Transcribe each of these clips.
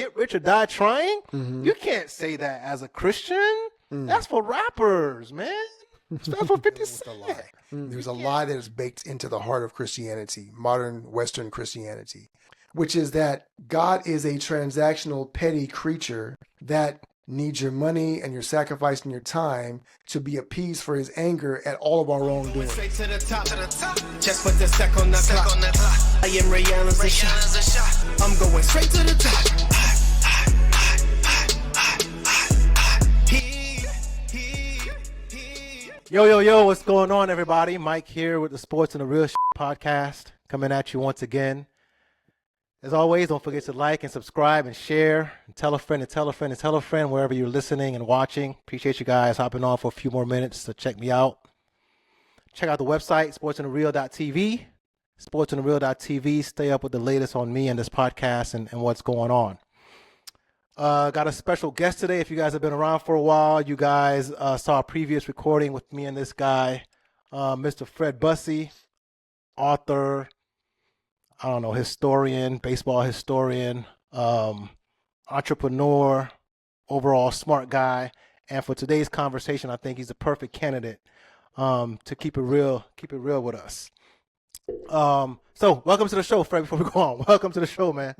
get rich or die trying. You can't say that as a Christian. That's for rappers, man. That's for 50 Cent. There's a lie that is baked into the heart of Christianity, modern Western Christianity, which is that God is a transactional, petty creature that needs your money and your sacrifice and your time to be appeased for his anger at all of our wrongdoing. Just put the sec on the clock. I am realization. I'm going straight to the top. Yo, what's going on, everybody? Mike here with the Sports and the Real podcast, coming at you once again. As always, don't forget to like and subscribe and share, and tell a friend and tell a friend and tell a friend wherever you're listening and watching. Appreciate you guys hopping on for a few more minutes to check me out. Check out the website, sportsandthereal.tv, sportsandthereal.tv. Stay up with the latest on me and this podcast and what's going on. Got a special guest today. If you guys have been around for a while, you guys saw a previous recording with me and this guy, Mr. Fred Bussey, author, historian, baseball historian, entrepreneur, overall smart guy. And for today's conversation, I think he's a perfect candidate to keep it real with us. So welcome to the show, Fred, before we go on. Welcome to the show, man.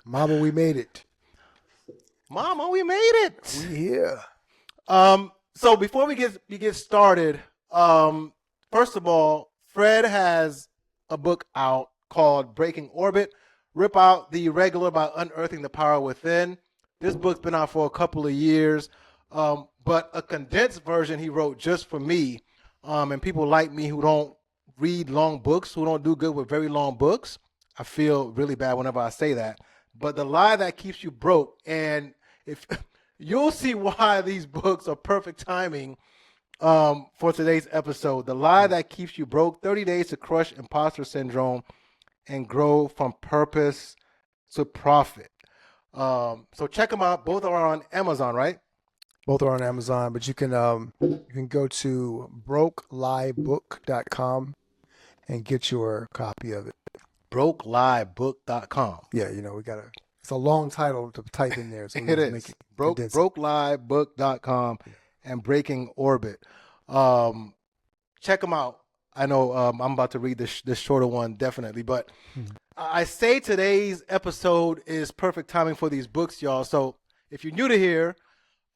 Mama, we made it. Mama, we made it. We here. So before we get started, first of all, Fred has a book out called Breaking Orbit, Rip Out the Irregular by Unearthing the Power Within. This book's been out for a couple of years, but a condensed version he wrote just for me, and people like me who don't read long books, who don't do good with very long books. I feel really bad whenever I say that. But The Lie That Keeps You Broke, and if you'll see why these books are perfect timing for today's episode. The Lie That Keeps You Broke, 30 Days to Crush Imposter Syndrome and Grow from Purpose to Profit. So check them out. Both are on Amazon, right? Both are on Amazon, but you can go to brokeliebook.com and get your copy of it. brokeliebook.com. Yeah, it's a long title to type in there. So it is. brokeliebook.com and Breaking Orbit. Check them out. I know I'm about to read this shorter one, definitely. But I say today's episode is perfect timing for these books, y'all. So if you're new to here,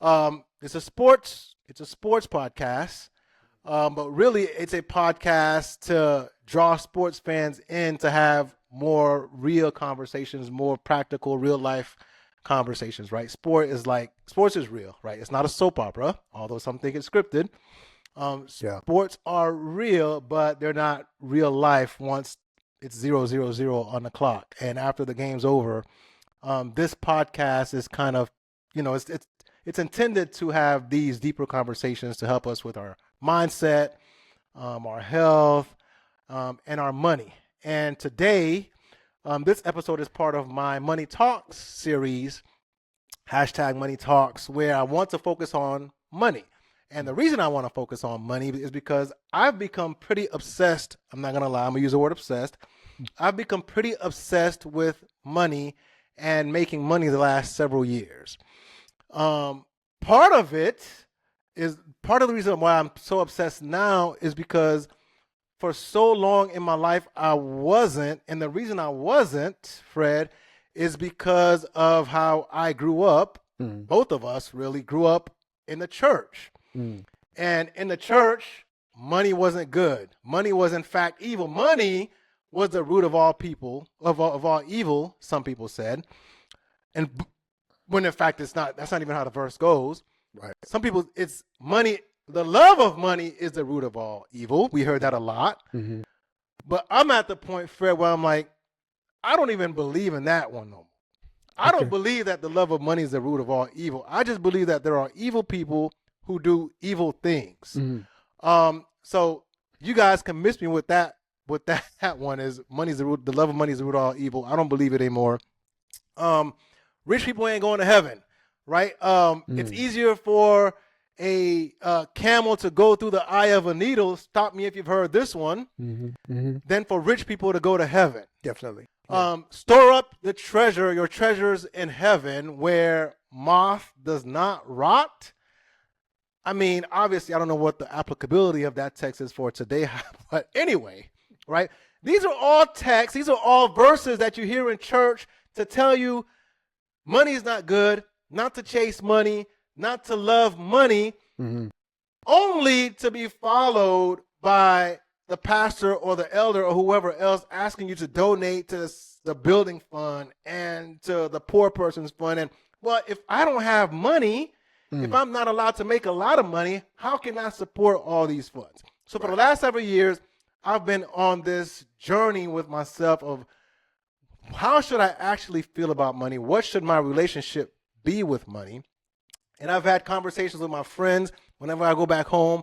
it's a sports podcast. But really, it's a podcast to draw sports fans in to have more real conversations, more practical, real life conversations, right? Sports is real, right? It's not a soap opera, although some think it's scripted. Sports are real, but they're not real life once it's 0-0-0 on the clock. And after the game's over, this podcast is kind of, it's intended to have these deeper conversations to help us with our mindset, our health, and our money. And today, this episode is part of my Money Talks series, #Money Talks, where I want to focus on money. And the reason I want to focus on money is because I've become pretty obsessed. I'm not going to lie. I'm going to use the word obsessed. I've become pretty obsessed with money and making money the last several years. Part of the reason why I'm so obsessed now is because for so long in my life, I wasn't. And the reason I wasn't, Fred, is because of how I grew up. Both of us really grew up in the church. And in the church, money wasn't good. Money was, in fact, evil. Money was the root of all all evil, some people said. And when in fact it's not, that's not even how the verse goes. Right. Some people, it's money. The love of money is the root of all evil. We heard that a lot. But I'm at the point, Fred, where I'm like, I don't even believe in that one no more. I don't believe that the love of money is the root of all evil. I just believe that there are evil people who do evil things. So you guys can miss me with that. With that one is money's the root. The love of money is the root of all evil. I don't believe it anymore. Rich people ain't going to heaven, right? It's easier for a camel to go through the eye of a needle. Stop me if you've heard this one. Than for rich people to go to heaven. Definitely. Store up your treasures in heaven where moth does not rot. I mean, obviously, I don't know what the applicability of that text is for today, but anyway, right? These are all texts. These are all verses that you hear in church to tell you money is not good, not to chase money, not to love money, only to be followed by the pastor or the elder or whoever else asking you to donate to the building fund and to the poor person's fund. And well, if I don't have money, if I'm not allowed to make a lot of money, how can I support all these funds? So for the last several years, I've been on this journey with myself of how should I actually feel about money? What should my relationship be with money? And I've had conversations with my friends whenever I go back home.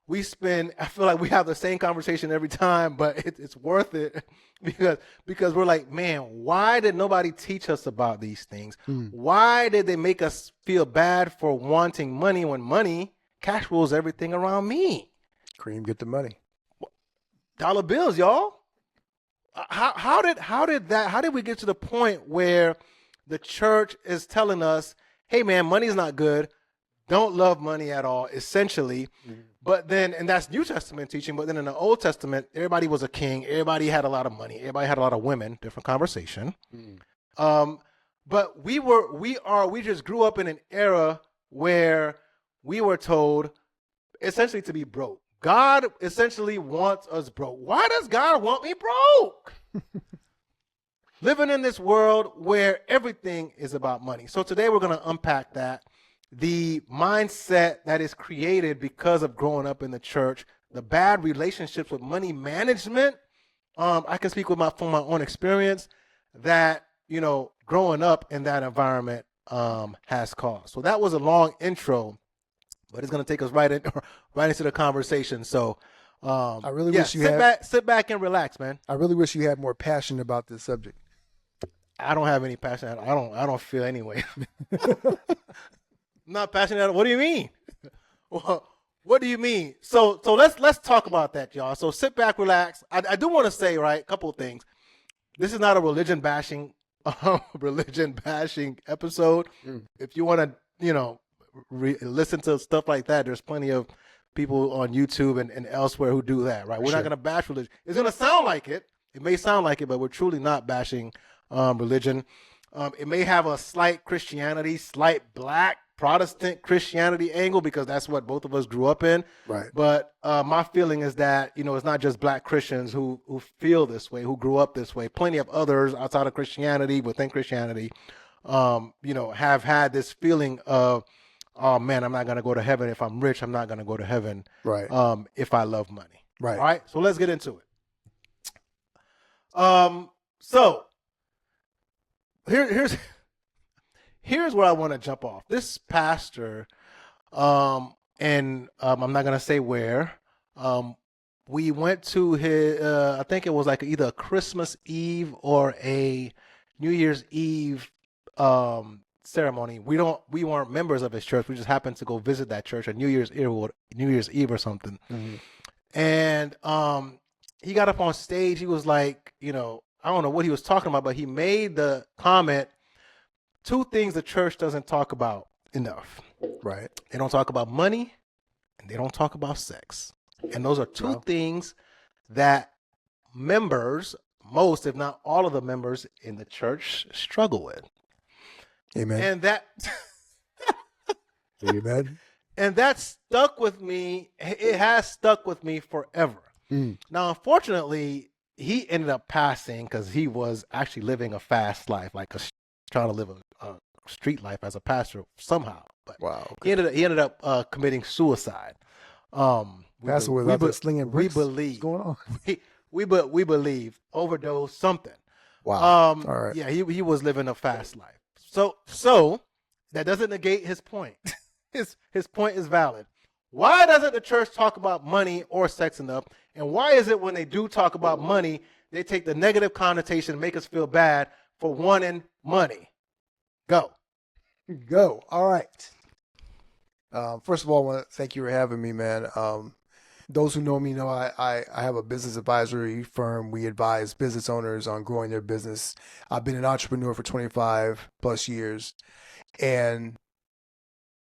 I feel like we have the same conversation every time, but it's worth it because we're like, man, why did nobody teach us about these things? Why did they make us feel bad for wanting money when cash rules everything around me? Cream, get the money. Dollar bills, y'all. How did we get to the point where the church is telling us, hey man, money's not good. Don't love money at all, essentially. But then, and that's New Testament teaching, but then in the Old Testament, everybody was a king. Everybody had a lot of money. Everybody had a lot of women, different conversation. But we just grew up in an era where we were told essentially to be broke. God essentially wants us broke. Why does God want me broke? Living in this world where everything is about money. So today we're going to unpack that. The mindset that is created because of growing up in the church, the bad relationships with money management. I can speak from my own experience that, growing up in that environment has caused. So that was a long intro, but it's going to take us right into the conversation. So I really wish you sit back and relax, man. I really wish you had more passion about this subject. I don't have any passion. I don't feel anyway. I'm not passionate. What do you mean? Well, what do you mean? So let's talk about that, y'all. So sit back, relax. I do want to say, right, a couple of things. This is not a religion bashing episode. If you want to, listen to stuff like that, there's plenty of people on YouTube and elsewhere who do that, right? We're not going to bash religion. It's going to sound like it. It may sound like it, but we're truly not bashing religion. It may have a slight Christianity, slight black Protestant Christianity angle because that's what both of us grew up in. Right. But my feeling is that, it's not just black Christians who feel this way, who grew up this way. Plenty of others outside of Christianity, within Christianity, have had this feeling of, oh man, I'm not going to go to heaven. If I'm rich, I'm not going to go to heaven. Right. If I love money. Right. All right. So let's get into it. So here's where I want to jump off. This pastor, and I'm not going to say where, we went to his, I think it was like either a Christmas Eve or a New Year's Eve ceremony. We weren't members of his church. We just happened to go visit that church on New Year's Eve or something. And he got up on stage. He was like, I don't know what he was talking about, but he made the comment, two things the church doesn't talk about enough. Right. They don't talk about money and they don't talk about sex. And those are two things that members, most, if not all of the members in the church struggle with. Amen. And that Amen. And that stuck with me. It has stuck with me forever. Now, unfortunately, he ended up passing because he was actually living a fast life, trying to live a street life as a pastor somehow. But wow. Okay. He ended up committing suicide. Pastor was out there slinging bricks. We believe. What's going on? we believe overdose something. Wow. All right. Yeah, he was living a fast life. So that doesn't negate his point. His point is valid. Why doesn't the church talk about money or sex enough? And why is it when they do talk about money, they take the negative connotation and make us feel bad for wanting money? Go. All right. First of all, I want to thank you for having me, man. Those who know me know I have a business advisory firm. We advise business owners on growing their business. I've been an entrepreneur for 25 plus years. And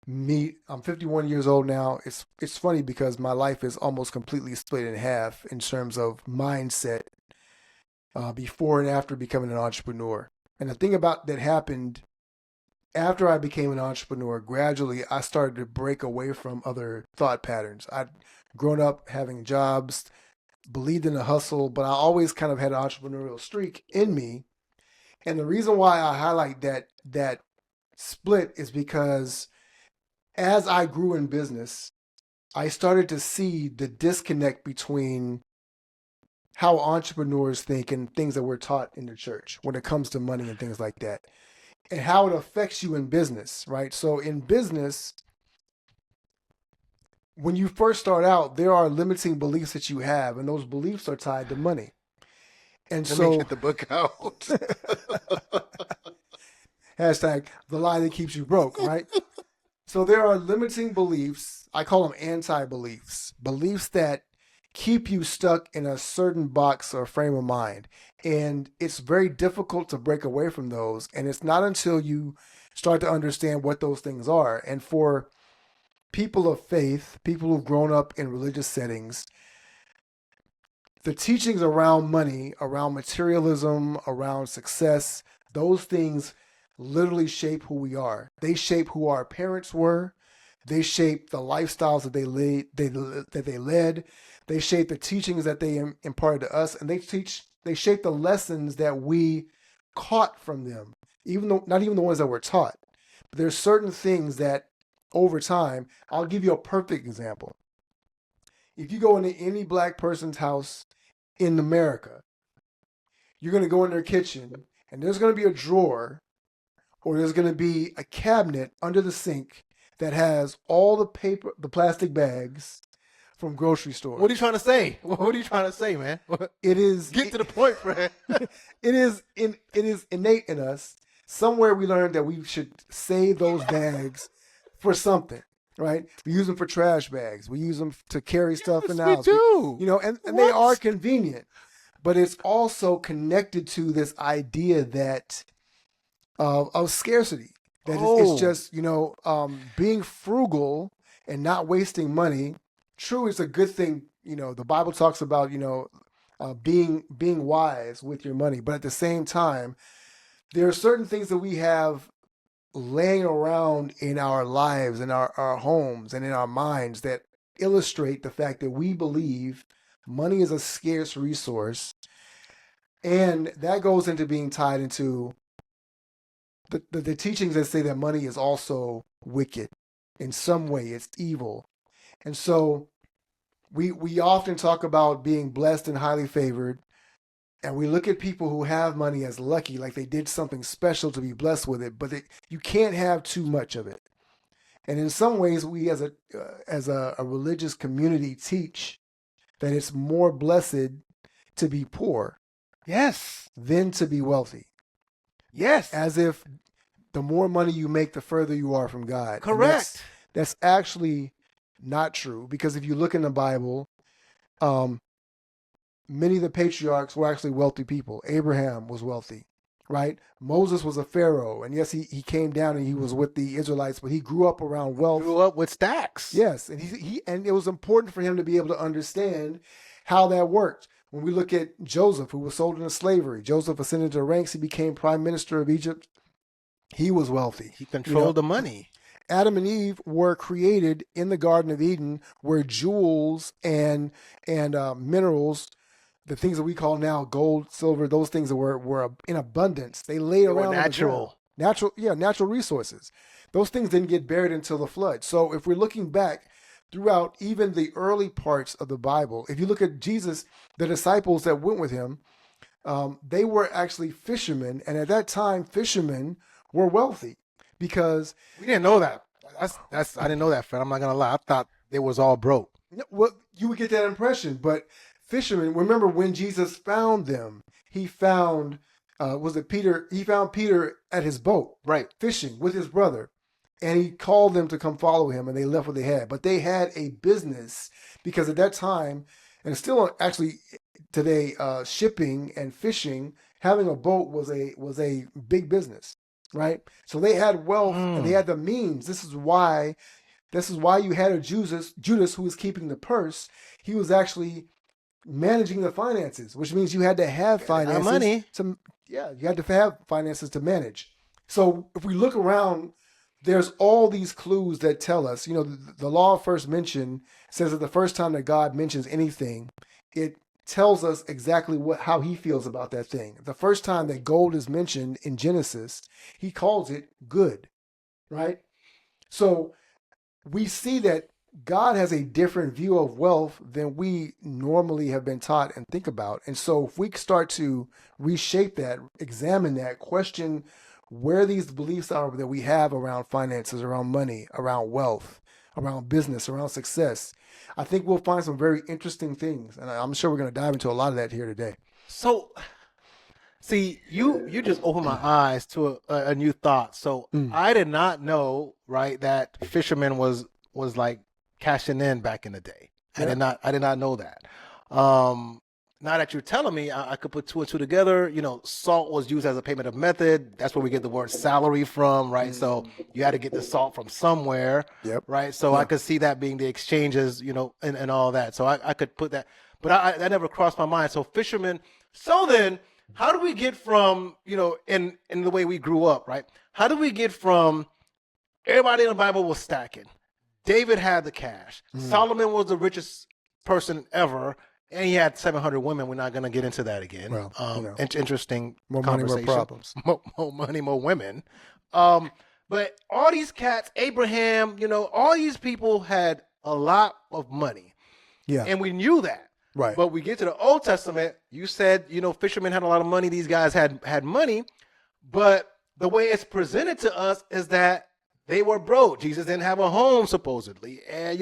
I'm 51 years old now. It's funny because my life is almost completely split in half in terms of mindset before and after becoming an entrepreneur. And the thing about that happened after I became an entrepreneur, gradually I started to break away from other thought patterns. I'd grown up having jobs, believed in the hustle, but I always kind of had an entrepreneurial streak in me. And the reason why I highlight that split is because as I grew in business, I started to see the disconnect between how entrepreneurs think and things that we're taught in the church when it comes to money and things like that, and how it affects you in business, right? So in business, when you first start out, there are limiting beliefs that you have, and those beliefs are tied to money. And Let so me get the book out. hashtag the lie that keeps you broke, right? So there are limiting beliefs. I call them anti-beliefs, beliefs that keep you stuck in a certain box or frame of mind. And it's very difficult to break away from those. And it's not until you start to understand what those things are. And for people of faith, people who've grown up in religious settings, the teachings around money, around materialism, around success, those things literally shape who we are. They shape who our parents were. They shape the lifestyles that they led. They shape the teachings that they imparted to us, and they shape the lessons that we caught from them, even though not even the ones that were taught. But there's certain things that over time, I'll give you a perfect example. If you go into any black person's house in America, you're going to go in their kitchen, and there's going to be a drawer, or there's going to be a cabinet under the sink that has all the plastic bags from grocery stores. What are you trying to say? What are you trying to say, man? It is Get to the point, Fred. it is innate in us. Somewhere we learned that we should save those bags for something, right? We use them for trash bags. We use them to carry stuff in the house. We do. And they are convenient, but it's also connected to this idea that of scarcity. That it's just, being frugal and not wasting money. True, it's a good thing. The Bible talks about, being wise with your money. But at the same time, there are certain things that we have laying around in our lives, in our homes, and in our minds that illustrate the fact that we believe money is a scarce resource. And that goes into being tied into the teachings that say that money is also wicked. In some way, it's evil. And so we often talk about being blessed and highly favored, and we look at people who have money as lucky, like they did something special to be blessed with it, but you can't have too much of it. And in some ways, we as a religious community teach that it's more blessed to be poor, Yes. than to be wealthy. Yes. As if the more money you make, the further you are from God. And Correct. that's actually not true, because if you look in the Bible, many of the patriarchs were actually wealthy people. Abraham was wealthy, right? Moses was a pharaoh, and yes, he came down and he was with the Israelites, but he grew up around wealth. Grew up with stacks. Yes, and and it was important for him to be able to understand how that worked. When we look at Joseph, who was sold into slavery, Joseph ascended to the ranks. He became prime minister of Egypt. He was wealthy. He controlled the money. Adam and Eve were created in the Garden of Eden, where jewels and minerals, the things that we call now gold, silver, those things that were in abundance. They lay around natural. Natural resources. Those things didn't get buried until the flood. So if we're looking back throughout even the early parts of the Bible, if you look at Jesus, the disciples that went with him, they were actually fishermen, and at that time, fishermen were wealthy because We didn't know that. That's I didn't know that, Fred. I'm not gonna lie. I thought it was all broke. well, you would get that impression. But fishermen, remember when Jesus found them, he found was it Peter? He found Peter at his boat, Right. fishing with his brother, And he called them to come follow him, and they left what they had. But they had a business because at that time, and still actually today, shipping and fishing, having a boat was a big business, right? So they had wealth and they had the means. This is why you had a Judas who was keeping the purse. He was actually managing the finances, which means you had to have finances. Money. You had to have finances to manage. So if we look around, there's all these clues that tell us, the law of first mention says that the first time that God mentions anything, it tells us exactly how he feels about that thing. The first time that gold is mentioned in Genesis, he calls it good, right? So we see that God has a different view of wealth than we normally have been taught and think about. And so if we start to reshape that, examine that, question where these beliefs are that we have around finances, around money, around wealth, around business, around success, I think we'll find some very interesting things. And I'm sure we're going to dive into a lot of that here today. So, see, you just opened my eyes to a new thought. So I did not know, right, that fishermen was like cashing in back in the day. Yeah. I did not know that. Now that you're telling me, I could put two and two together. Salt was used as a payment of method. That's where we get the word salary from, right? So you had to get the salt from somewhere, right? So I could see that being the exchanges, and all that. So I could put that, but that never crossed my mind. So fishermen. So then, how do we get from, in the way we grew up, right? How do we get from everybody in the Bible was stacking? David had the cash. Solomon was the richest person ever. And he had 700 women. We're not going to get into that again. Well, interesting more conversation. Money, more problems. More money, more women. But all these cats, Abraham, all these people had a lot of money. Yeah. And we knew that. Right. But we get to the Old Testament, you said, fishermen had a lot of money. These guys had money. But the way it's presented to us is that they were broke. Jesus didn't have a home, supposedly. And,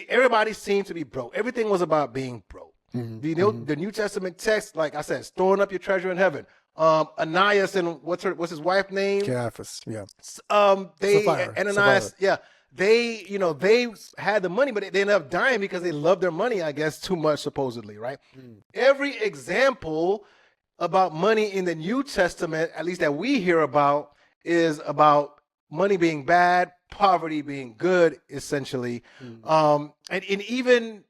everybody seemed to be broke. Everything was about being broke. The New Testament text, like I said, storing up your treasure in heaven. Ananias and what's his wife's name? Caiaphas. Yeah. Ananias. Yeah. They had the money, but they ended up dying because they loved their money, I guess, too much, supposedly, right? Every example about money in the New Testament, at least that we hear about, is about money being bad, poverty being good, essentially. And even,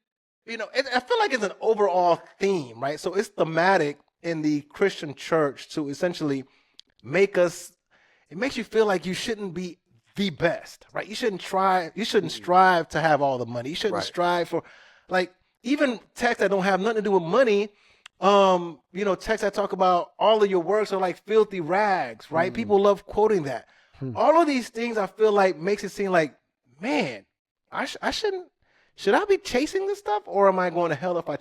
I feel like it's an overall theme, right? So it's thematic in the Christian church to essentially it makes you feel like you shouldn't be the best, right? You shouldn't strive to have all the money. You shouldn't strive for, like, even texts that don't have nothing to do with money, texts that talk about all of your works are like filthy rags, right? People love quoting that. All of these things I feel like makes it seem like, man, should I be chasing this stuff, or am I going to hell if I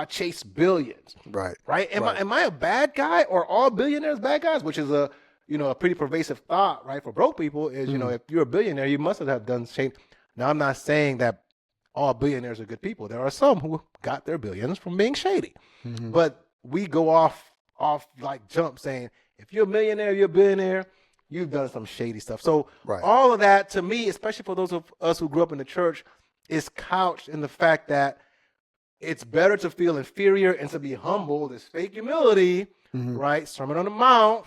chase billions? Right. Am I a bad guy, or all billionaires bad guys? Which is a pretty pervasive thought, right? For broke people is, if you're a billionaire, you must have done shame. Now, I'm not saying that all billionaires are good people. There are some who got their billions from being shady, but we go off like jump saying, if you're a millionaire, you're a billionaire, you've done some shady stuff. So all of that, to me, especially for those of us who grew up in the church, is couched in the fact that it's better to feel inferior and to be humble. This fake humility, right? Sermon on the Mount,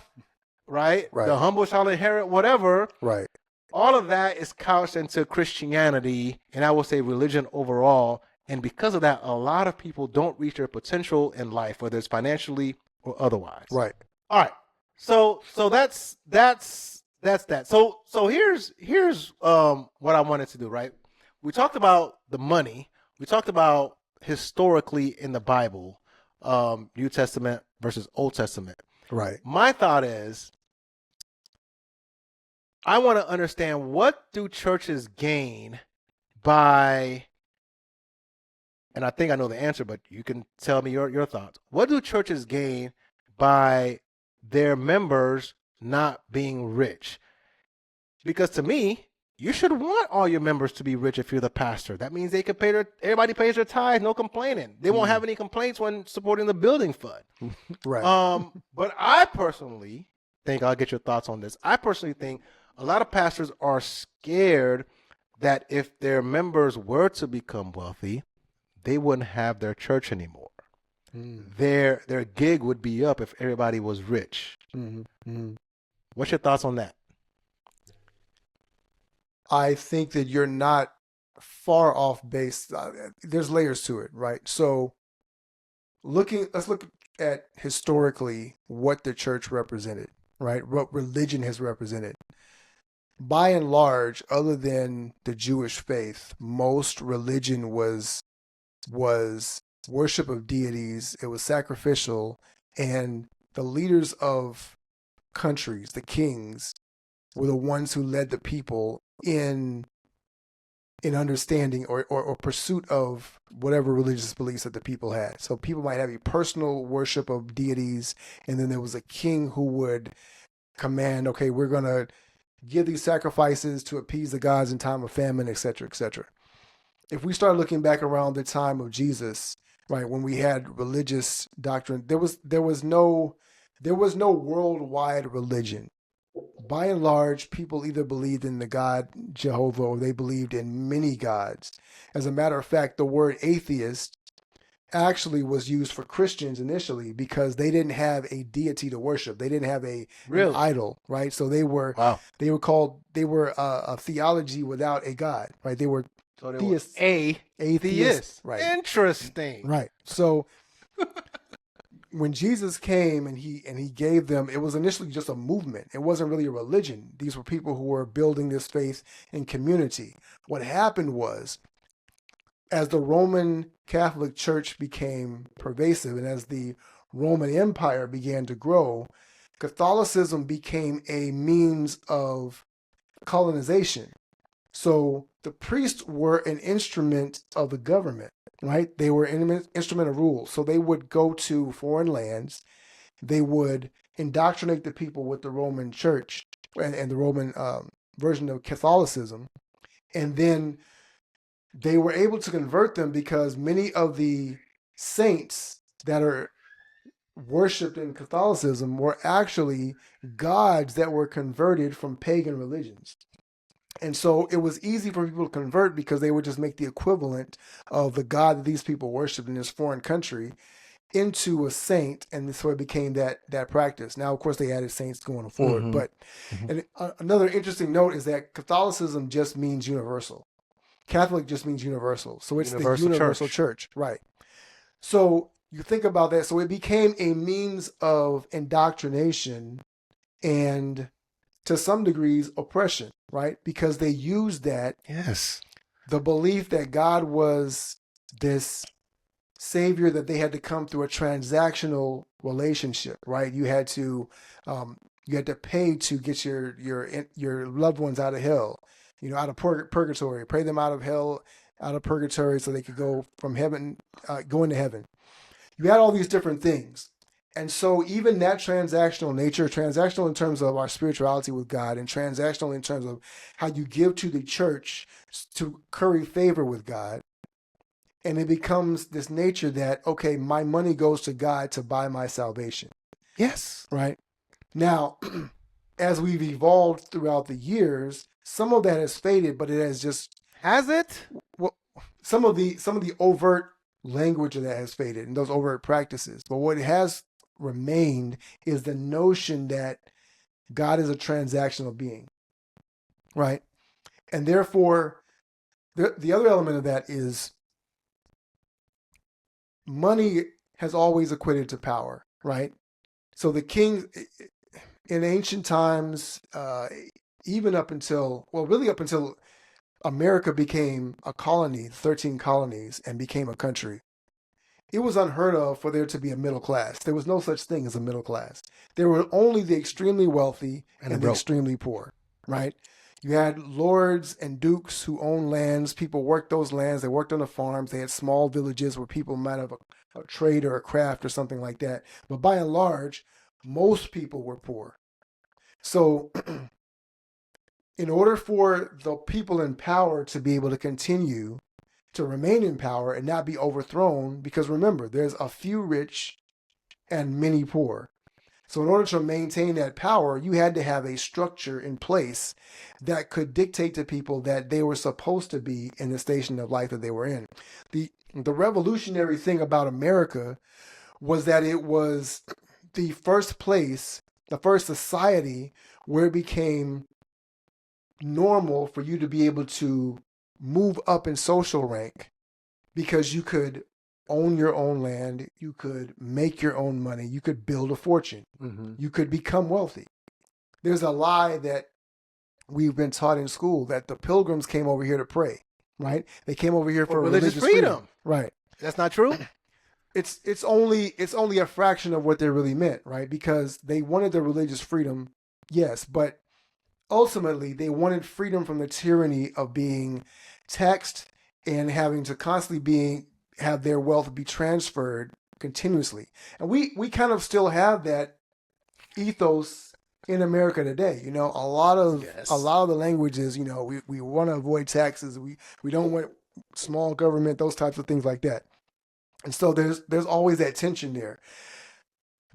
right? The humble shall inherit whatever. Right. All of that is couched into Christianity, and I will say religion overall. And because of that, a lot of people don't reach their potential in life, whether it's financially or otherwise. Right. All right. So that's that. So here's what I wanted to do, right? We talked about the money. We talked about historically in the Bible, New Testament versus Old Testament. Right. My thought is, I want to understand, what do churches gain by, and I think I know the answer, but you can tell me your thoughts. What do churches gain by their members not being rich? Because to me, you should want all your members to be rich if you're the pastor. That means they can everybody pays their tithes, no complaining. They won't have any complaints when supporting the building fund. Right. But I personally think, I'll get your thoughts on this. I personally think A lot of pastors are scared that if their members were to become wealthy, they wouldn't have their church anymore. Their gig would be up if everybody was rich. What's your thoughts on that? I think that you're not far off base. There's layers to it, right? So let's look at historically what the church represented, right? What religion has represented. By and large, other than the Jewish faith, most religion was worship of deities. It was sacrificial, and the leaders of countries, the kings, were the ones who led the people in understanding or pursuit of whatever religious beliefs that the people had. So people might have a personal worship of deities, and then there was a king who would command, okay, we're going to give these sacrifices to appease the gods in time of famine, etc., etc. If we start looking back around the time of Jesus, right, when we had religious doctrine, there was no worldwide religion. By and large, people either believed in the God Jehovah or they believed in many gods. As a matter of fact, the word atheist actually was used for Christians initially because they didn't have a deity to worship. They didn't have an idol, right? So they were a theology without a God, right? They were theists, atheist, right? Interesting, right? So when Jesus came and he gave them, it was initially just a movement. It wasn't really a religion. These were people who were building this faith in community. What happened was, as the Roman Catholic Church became pervasive and as the Roman Empire began to grow, Catholicism became a means of colonization. So the priests were an instrument of the government, right? They were an instrument of rule. So they would go to foreign lands. They would indoctrinate the people with the Roman Church and the Roman version of Catholicism. And then they were able to convert them because many of the saints that are worshipped in Catholicism were actually gods that were converted from pagan religions. And so it was easy for people to convert because they would just make the equivalent of the God that these people worshipped in this foreign country into a saint, and so it became that practice. Now, of course, they added saints going forward. But and another interesting note is that Catholicism just means universal. Catholic just means universal. So it's the universal church. Right. So you think about that. So it became a means of indoctrination and, to some degrees, oppression, right? Because they used that, the belief that God was this savior, that they had to come through a transactional relationship, right? You had to pay to get your loved ones out of hell, out of purgatory, pray them out of hell, out of purgatory, so they could go from heaven, go into heaven. You had all these different things. And so even that transactional nature, transactional in terms of our spirituality with God, and transactional in terms of how you give to the church to curry favor with God. And it becomes this nature that, okay, my money goes to God to buy my salvation. Yes. Right? Now, as we've evolved throughout the years, some of that has faded, but it has just... Has it? Well, some of the overt language of that has faded, and those overt practices. But what has remained is the notion that God is a transactional being, right? And therefore, the other element of that is money has always equated to power, right? So the kings in ancient times, even up until America became a colony, 13 colonies, and became a country, it was unheard of for there to be a middle class. There was no such thing as a middle class. There were only the extremely wealthy and the extremely poor, right? You had lords and dukes who owned lands. People worked those lands. They worked on the farms. They had small villages where people might have a trade or a craft or something like that. But by and large, most people were poor. So in order for the people in power to be able to continue to remain in power and not be overthrown, because remember, there's a few rich and many poor. So in order to maintain that power, you had to have a structure in place that could dictate to people that they were supposed to be in the station of life that they were in. The revolutionary thing about America was that it was the first place, the first society where it became normal for you to be able to move up in social rank because you could own your own land, you could make your own money, you could build a fortune, you could become wealthy. There's a lie that we've been taught in school that the pilgrims came over here to pray, right? They came over here for religious freedom. Right. That's not true. It's only a fraction of what they really meant, right? Because they wanted the religious freedom, yes, but ultimately they wanted freedom from the tyranny of being taxed and having to constantly have their wealth be transferred continuously. And we kind of still have that ethos in America today. You know, a lot of the languages, you know, we want to avoid taxes. We don't want small government, those types of things like that. And so there's always that tension there.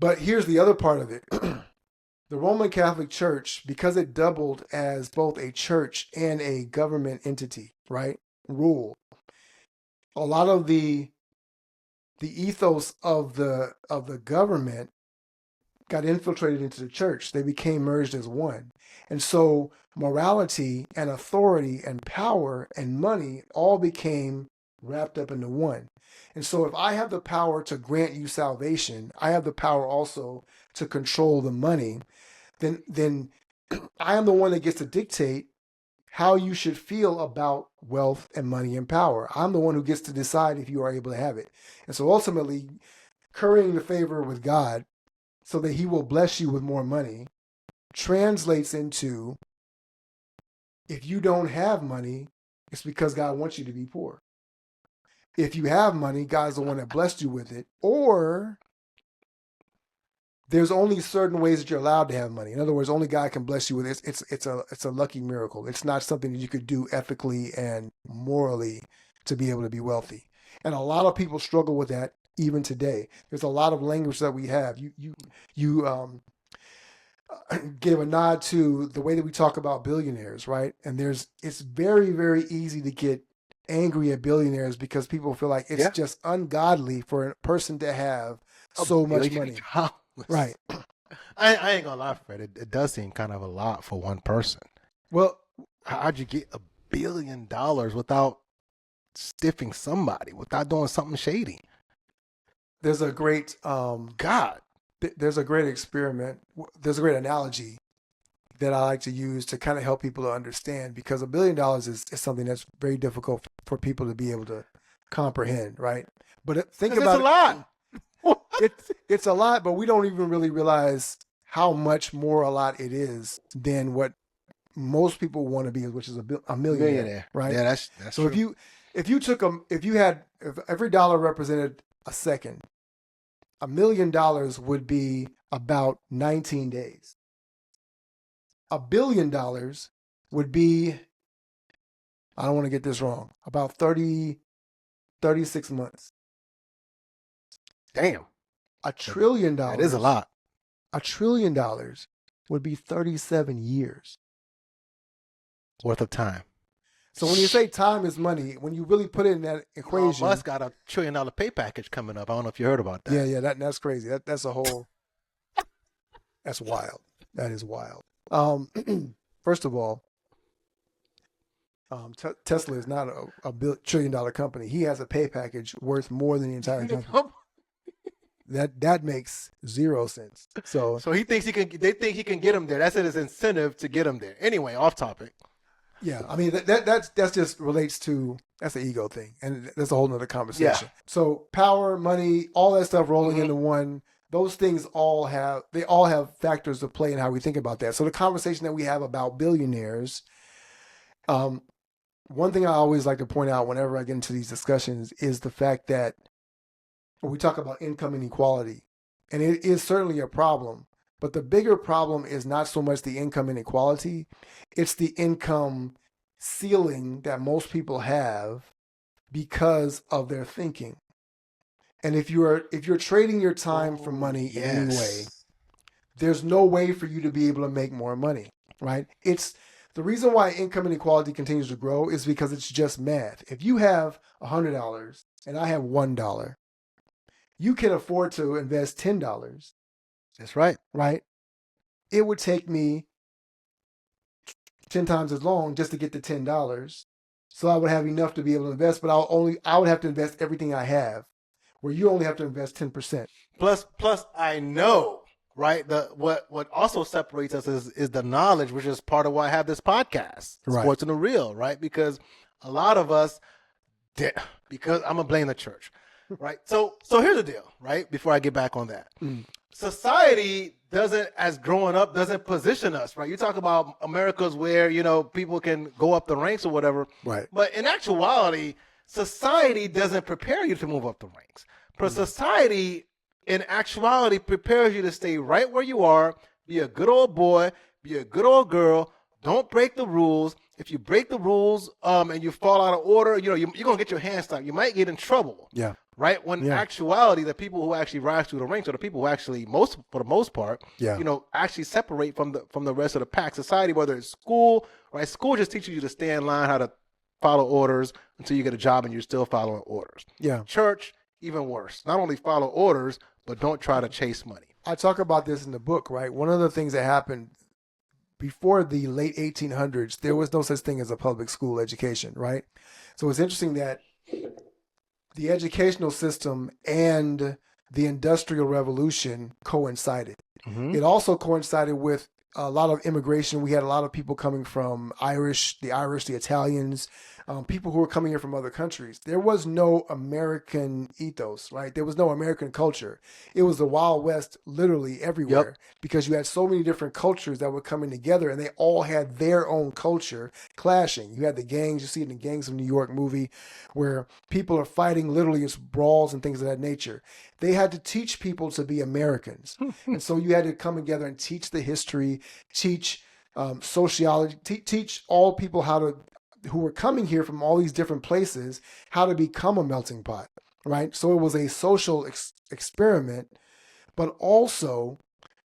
But here's the other part of it. The Roman Catholic Church, because it doubled as both a church and a government entity, right? Rule. A lot of the ethos of the government got infiltrated into the church. They became merged as one. And so morality and authority and power and money all became wrapped up into one. And so if I have the power to grant you salvation, I have the power also to control the money, then I am the one that gets to dictate how you should feel about wealth and money and power. I'm the one who gets to decide if you are able to have it. And so ultimately, currying the favor with God so that he will bless you with more money translates into, if you don't have money, it's because God wants you to be poor. If you have money, God's the one that blessed you with it. Or there's only certain ways that you're allowed to have money. In other words, only God can bless you with it. It's a lucky miracle. It's not something that you could do ethically and morally to be able to be wealthy. And a lot of people struggle with that even today. There's a lot of language that we have. You give a nod to the way that we talk about billionaires, right? And it's very, very easy to get angry at billionaires because people feel like it's just ungodly for a person to have so much money. Right. I ain't gonna lie, Fred. It does seem kind of a lot for one person. Well, how'd you get $1 billion without stiffing somebody, without doing something shady? There's a great there's a great experiment. There's a great analogy that I like to use to kind of help people to understand, because $1 billion is something that's very difficult for people to be able to comprehend, right? But think about it's a lot. It's a lot, but we don't even really realize how much more a lot it is than what most people want to be, which is a millionaire, right? Yeah, that's so true. if every dollar represented a second, $1 million would be about 19 days. $1 billion would be, I don't want to get this wrong, about 36 months. Damn. $1 trillion. That is a lot. $1 trillion would be 37 years Worth of time. So when you say time is money, when you really put it in that equation, Musk got $1 trillion pay package coming up. I don't know if you heard about that. Yeah, that's crazy. That's a whole. That's wild. That is wild. First of all, Tesla is not a $1 trillion company. He has a pay package worth more than the entire company. That makes zero sense. So he thinks he can. They think he can get him there. That's his incentive to get him there. Anyway, off topic. Yeah, I mean that's just relates to, that's an ego thing, and that's a whole nother conversation. Yeah. So power, money, all that stuff rolling into one. Those things all have factors to play in how we think about that. So the conversation that we have about billionaires, one thing I always like to point out whenever I get into these discussions is the fact that when we talk about income inequality, and it is certainly a problem, but the bigger problem is not so much the income inequality, it's the income ceiling that most people have because of their thinking. And if you're trading your time for money in any way, there's no way for you to be able to make more money, right? It's the reason why income inequality continues to grow is because it's just math. If you have $100 and I have $1, you can afford to invest $10. That's right. Right? It would take me 10 times as long just to get the $10. So I would have enough to be able to invest, but I would have to invest everything I have, where you only have to invest 10%. Plus, I know, right? What also separates us is the knowledge, which is part of why I have this podcast, Right. Sports in the Real, right? Because a lot of us, because I'm gonna blame the church, right? So here's the deal, right? Before I get back on that, society as growing up, doesn't position us, right? You talk about America's where, people can go up the ranks or whatever. Right. But in actuality, society doesn't prepare you to move up the ranks. But society, in actuality, prepares you to stay right where you are, be a good old boy, be a good old girl, don't break the rules. If you break the rules and you fall out of order, you're going to get your hands stopped. You might get in trouble. Yeah. Right? When in actuality, the people who actually rise through the ranks are the people who actually, for the most part, actually separate from the rest of the pack. Society, whether it's school, right? School just teaches you to stay in line, how to follow orders until you get a job and you're still following orders. Yeah. Church, even worse. Not only follow orders, but don't try to chase money. I talk about this in the book, right? One of the things that happened before the late 1800s, there was no such thing as a public school education, right? So it's interesting that the educational system and the Industrial Revolution coincided. Mm-hmm. It also coincided with a lot of immigration. We had a lot of people coming from the Italians, people who were coming here from other countries. There was no American ethos, right? There was no American culture. It was the Wild West literally everywhere because you had so many different cultures that were coming together and they all had their own culture clashing. You had the gangs, you see it in the Gangs of New York movie where people are fighting literally, it's brawls and things of that nature. They had to teach people to be Americans. And so you had to come together and teach the history, teach sociology, teach all people who were coming here from all these different places, how to become a melting pot, right? So it was a social experiment, but also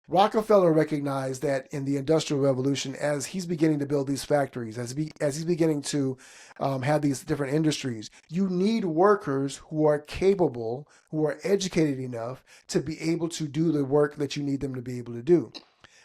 Rockefeller recognized that in the Industrial Revolution, as he's beginning to build these factories, as he's beginning to have these different industries, you need workers who are capable, who are educated enough to be able to do the work that you need them to be able to do.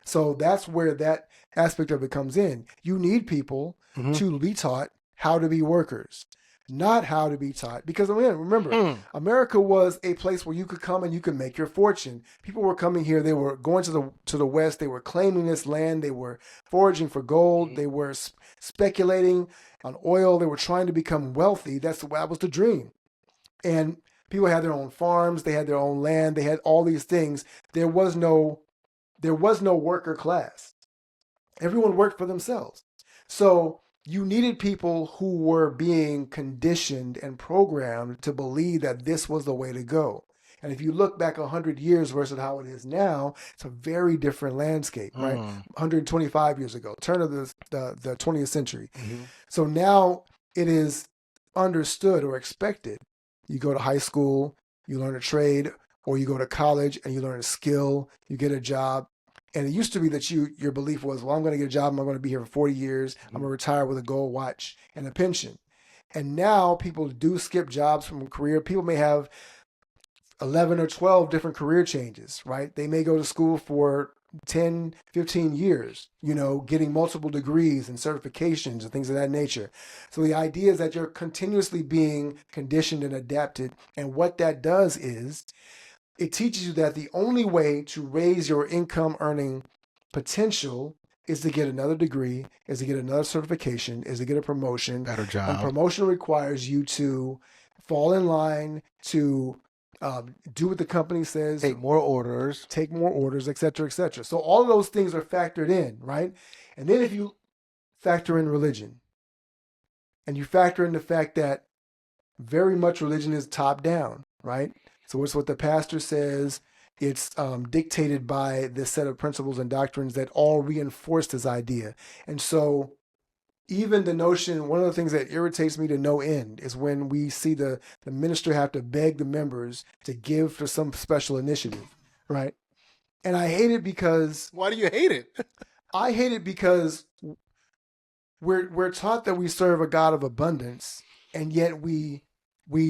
So that's where that aspect of it comes in. You need people to be taught how to be workers, not how to be taught. Because remember, America was a place where you could come and you could make your fortune. People were coming here. They were going to the West. They were claiming this land. They were foraging for gold. They were speculating on oil. They were trying to become wealthy. That was the dream. And people had their own farms. They had their own land. They had all these things. There was no worker class. Everyone worked for themselves. So you needed people who were being conditioned and programmed to believe that this was the way to go. And if you look back 100 years versus how it is now, it's a very different landscape, right? 125 years ago, turn of the 20th century. So now it is understood or expected. You go to high school, you learn a trade, or you go to college and you learn a skill, you get a job. And it used to be that your belief was, well, I'm going to get a job. I'm going to be here for 40 years. I'm going to retire with a gold watch and a pension. And now people do skip jobs from a career. People may have 11 or 12 different career changes, right? They may go to school for 10, 15 years, getting multiple degrees and certifications and things of that nature. So the idea is that you're continuously being conditioned and adapted. And what that does is it teaches you that the only way to raise your income earning potential is to get another degree, is to get another certification, is to get a promotion. Better job. And promotion requires you to fall in line, to do what the company says. Take more orders, et cetera, et cetera. So all of those things are factored in, right? And then if you factor in religion, and you factor in the fact that very much religion is top down, right? So it's what the pastor says. It's dictated by this set of principles and doctrines that all reinforce this idea. And so even the notion, one of the things that irritates me to no end is when we see the minister have to beg the members to give for some special initiative, right? And I hate it because Why do you hate it? I hate it because we're taught that we serve a God of abundance, and yet we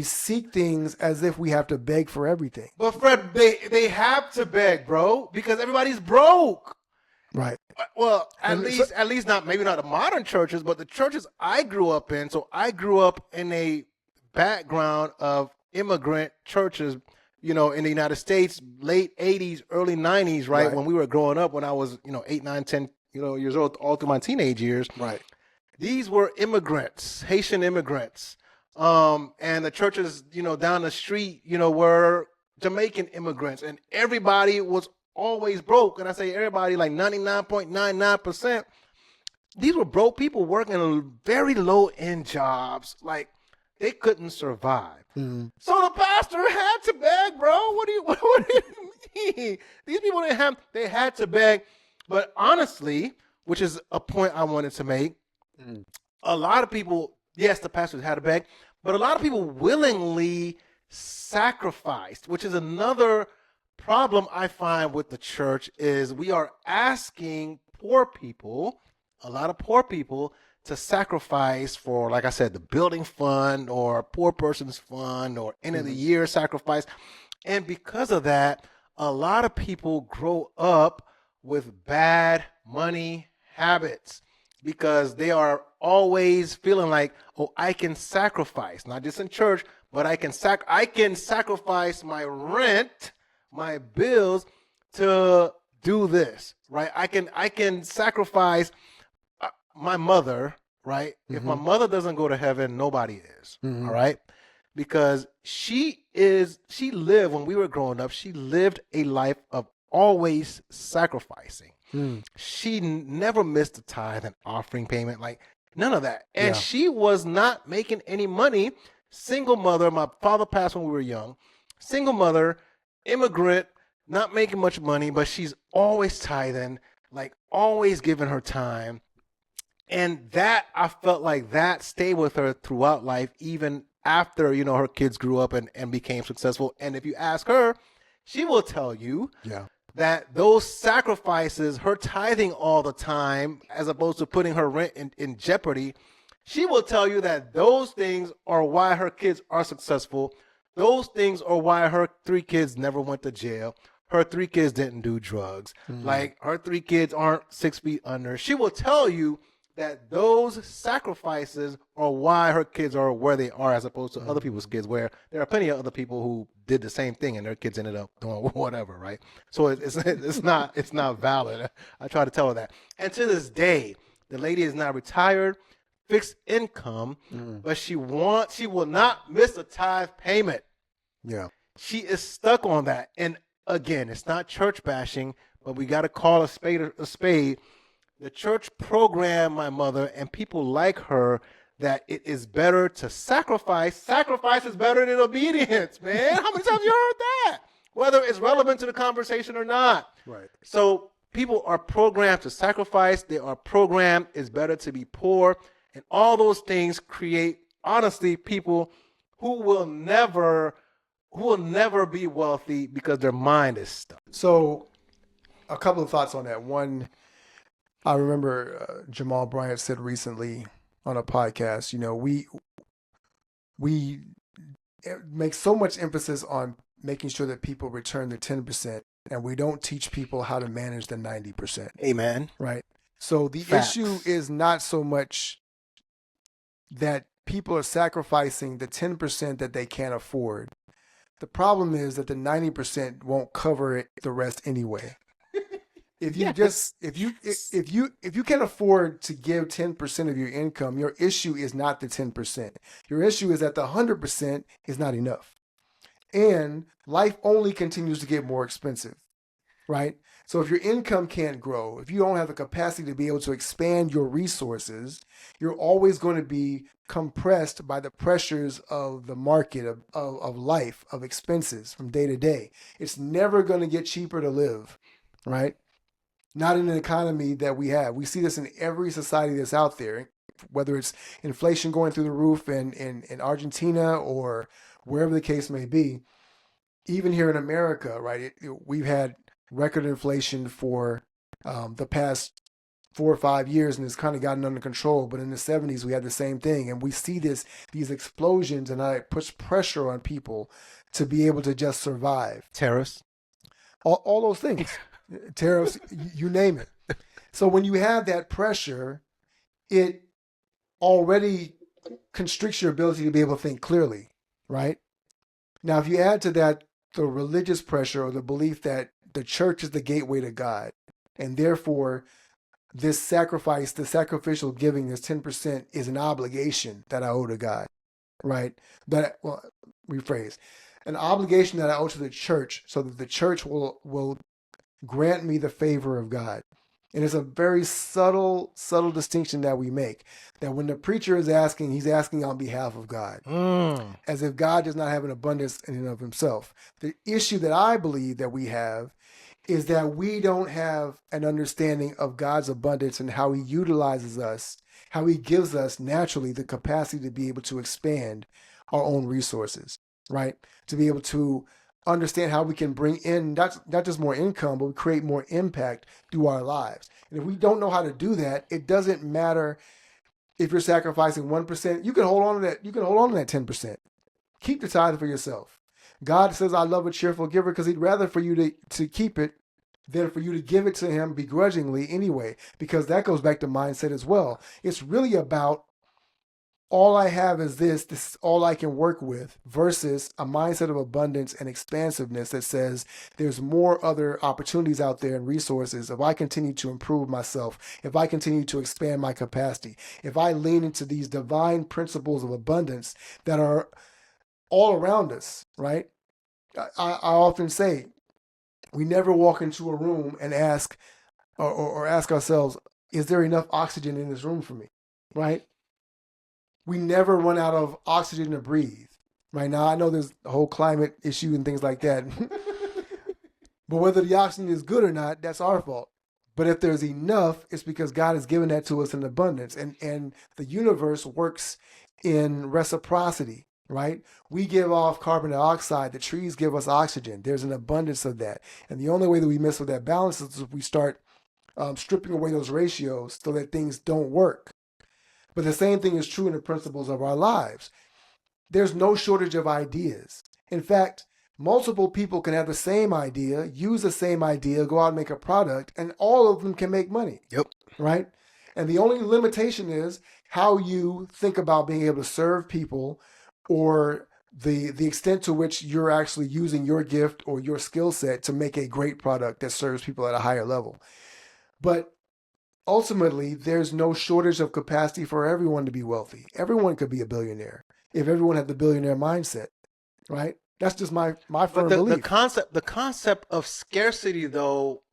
seek things as if we have to beg for everything. But Fred, they have to beg, bro, because everybody's broke. Right. Well, at least not, maybe not the modern churches, but the churches I grew up in. So I grew up in a background of immigrant churches, in the United States, late 80s, early 90s, right? When we were growing up, when I was, 8, 9, 10, years old, all through my teenage years. Right. These were immigrants, Haitian immigrants. And the churches, down the street, were Jamaican immigrants, and everybody was always broke. And I say everybody, like 99.99%. These were broke people working in very low end jobs. Like, they couldn't survive. Mm-hmm. So the pastor had to beg, bro. What do you mean? These people they had to beg. But honestly, which is a point I wanted to make, a lot of people, yes, the pastors had to beg, but a lot of people willingly sacrificed, which is another problem I find with the church, is we are asking poor people, a lot of poor people, to sacrifice for, like I said, the building fund or poor person's fund or end of the year sacrifice. And because of that, a lot of people grow up with bad money habits because they are always feeling like, oh, I can sacrifice, not just in church, but I can sacrifice my rent, my bills to do this, right? I can sacrifice my mother, right? If my mother doesn't go to heaven, nobody is, all right? Because she lived, when we were growing up, she lived a life of always sacrificing. She never missed a tithe and offering payment, like none of that. And she was not making any money. Single mother, my father passed when we were young. Single mother, immigrant, not making much money, but she's always tithing, like always giving her time. And that, I felt like that stayed with her throughout life, even after, her kids grew up and became successful. And if you ask her, she will tell you that those sacrifices, her tithing all the time, as opposed to putting her rent in jeopardy, she will tell you that those things are why her kids are successful. Those things are why her 3 kids never went to jail. Her 3 kids didn't do drugs. Like, her 3 kids aren't 6 feet under. She will tell you that those sacrifices are why her kids are where they are, as opposed to other people's kids, where there are plenty of other people who did the same thing and their kids ended up doing whatever, right? So it's not valid. I try to tell her that. And to this day, the lady is now retired, fixed income, but she will not miss a tithe payment. Yeah. She is stuck on that. And again, it's not church bashing, but we got to call a spade a spade. The church programmed my mother and people like her that it is better to sacrifice. Sacrifice is better than obedience, man. How many times have you heard that? Whether it's relevant to the conversation or not. Right. So people are programmed to sacrifice. They are programmed it's better to be poor. And all those things create, honestly, people who will never be wealthy because their mind is stuck. So a couple of thoughts on that. One, I remember Jamal Bryant said recently on a podcast, we make so much emphasis on making sure that people return the 10%, and we don't teach people how to manage the 90%. Amen. Right. So the issue is not so much that people are sacrificing the 10% that they can't afford. The problem is that the 90% won't cover the rest anyway. If you can afford to give 10% of your income, your issue is not the 10%. Your issue is that the 100% is not enough. And life only continues to get more expensive, right? So if your income can't grow, if you don't have the capacity to be able to expand your resources, you're always going to be compressed by the pressures of the market, of life, of expenses from day to day. It's never going to get cheaper to live, right? Not in an economy that we have. We see this in every society that's out there, whether it's inflation going through the roof in Argentina or wherever the case may be. Even here in America, right? We've had record inflation for the past 4 or 5 years, and it's kind of gotten under control. But in the 70s, we had the same thing, and we see these explosions, and it puts pressure on people to be able to just survive. Terrorists. All those things, tariffs, you name it. So when you have that pressure, it already constricts your ability to be able to think clearly, right? Now, if you add to that the religious pressure or the belief that the church is the gateway to God, and therefore this sacrifice, the sacrificial giving, this 10% is an obligation that I owe to God, right? Rephrase. An obligation that I owe to the church so that the church will grant me the favor of God. And it's a very subtle distinction that we make. That when the preacher is asking, he's asking on behalf of God. As if God does not have an abundance in and of himself. The issue that I believe that we have is that we don't have an understanding of God's abundance and how he utilizes us, how he gives us naturally the capacity to be able to expand our own resources, right? To be able to understand how we can bring in not just more income, but we create more impact through our lives. And if we don't know how to do that, it doesn't matter if you're sacrificing 1%. You can hold on to that. You can hold on to that 10%. Keep the tithe for yourself. God says, I love a cheerful giver, because he'd rather for you to keep it than for you to give it to him begrudgingly anyway, because that goes back to mindset as well. It's really about all I have is this is all I can work with, versus a mindset of abundance and expansiveness that says there's more other opportunities out there and resources. If I continue to improve myself, if I continue to expand my capacity, if I lean into these divine principles of abundance that are all around us, right? I often say, we never walk into a room and ask or ask ourselves, is there enough oxygen in this room for me, right? We never run out of oxygen to breathe. Right now, I know there's a whole climate issue and things like that. But whether the oxygen is good or not, that's our fault. But if there's enough, it's because God has given that to us in abundance. And the universe works in reciprocity, right? We give off carbon dioxide. The trees give us oxygen. There's an abundance of that. And the only way that we mess with that balance is if we start stripping away those ratios so that things don't work. But the same thing is true in the principles of our lives. There's no shortage of ideas. In fact, multiple people can have the same idea, use the same idea, go out and make a product, and all of them can make money. Yep. Right? And the only limitation is how you think about being able to serve people, or the extent to which you're actually using your gift or your skill set to make a great product that serves people at a higher level. But ultimately, there's no shortage of capacity for everyone to be wealthy. Everyone could be a billionaire if everyone had the billionaire mindset, right? That's just my firm belief. The concept of scarcity, though,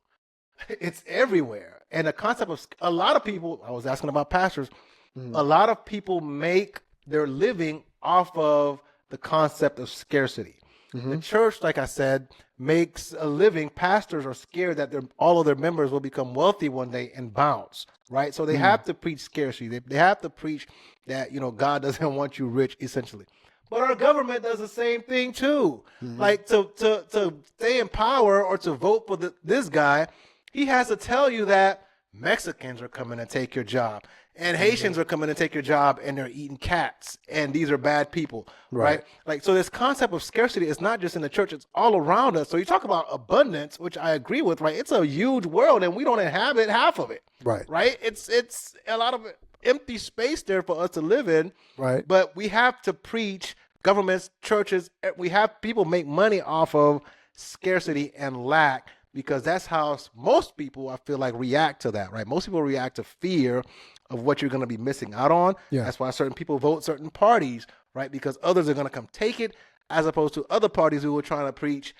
it's everywhere. And the concept of a lot of people, I was asking about pastors, a lot of people make their living off of the concept of scarcity. The church, like I said, makes a living. Pastors are scared that all of their members will become wealthy one day and bounce, right? So they have to preach scarcity. They have to preach that, God doesn't want you rich, essentially. But our government does the same thing too. Like to stay in power or to vote for this guy, he has to tell you that Mexicans are coming to take your job, and Haitians are coming to take your job, and they're eating cats, and these are bad people, right? Like, so this concept of scarcity is not just in the church, it's all around us. So you talk about abundance, which I agree with, right? It's a huge world, and we don't inhabit half of it, right? It's a lot of empty space there for us to live in, right? But we have to preach, governments, churches, we have people make money off of scarcity and lack, because that's how most people, I feel like, react to that, right? Most people react to fear of what you're going to be missing out on. Yeah. That's why certain people vote certain parties, right? Because others are going to come take it, as opposed to other parties who are trying to preach,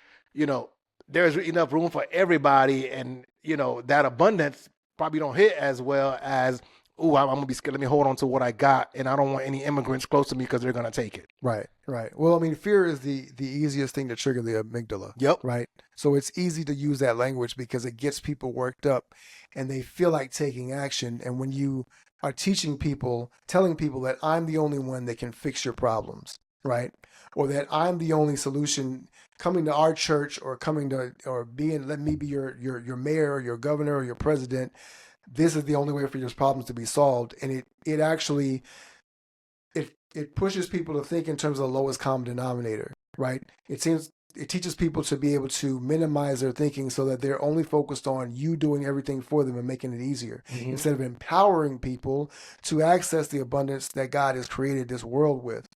there's enough room for everybody, and, that abundance probably don't hit as well as, I'm going to be scared. Let me hold on to what I got, and I don't want any immigrants close to me because they're going to take it. Right. Well, I mean, fear is the easiest thing to trigger the amygdala. Yep. Right. So it's easy to use that language because it gets people worked up and they feel like taking action. And when you are telling people that I'm the only one that can fix your problems, right? Or that I'm the only solution. Coming to our church or let me be your mayor or your governor or your president. This is the only way for your problems to be solved. And it actually, it pushes people to think in terms of the lowest common denominator, right? It teaches people to be able to minimize their thinking so that they're only focused on you doing everything for them and making it easier, instead of empowering people to access the abundance that God has created this world with.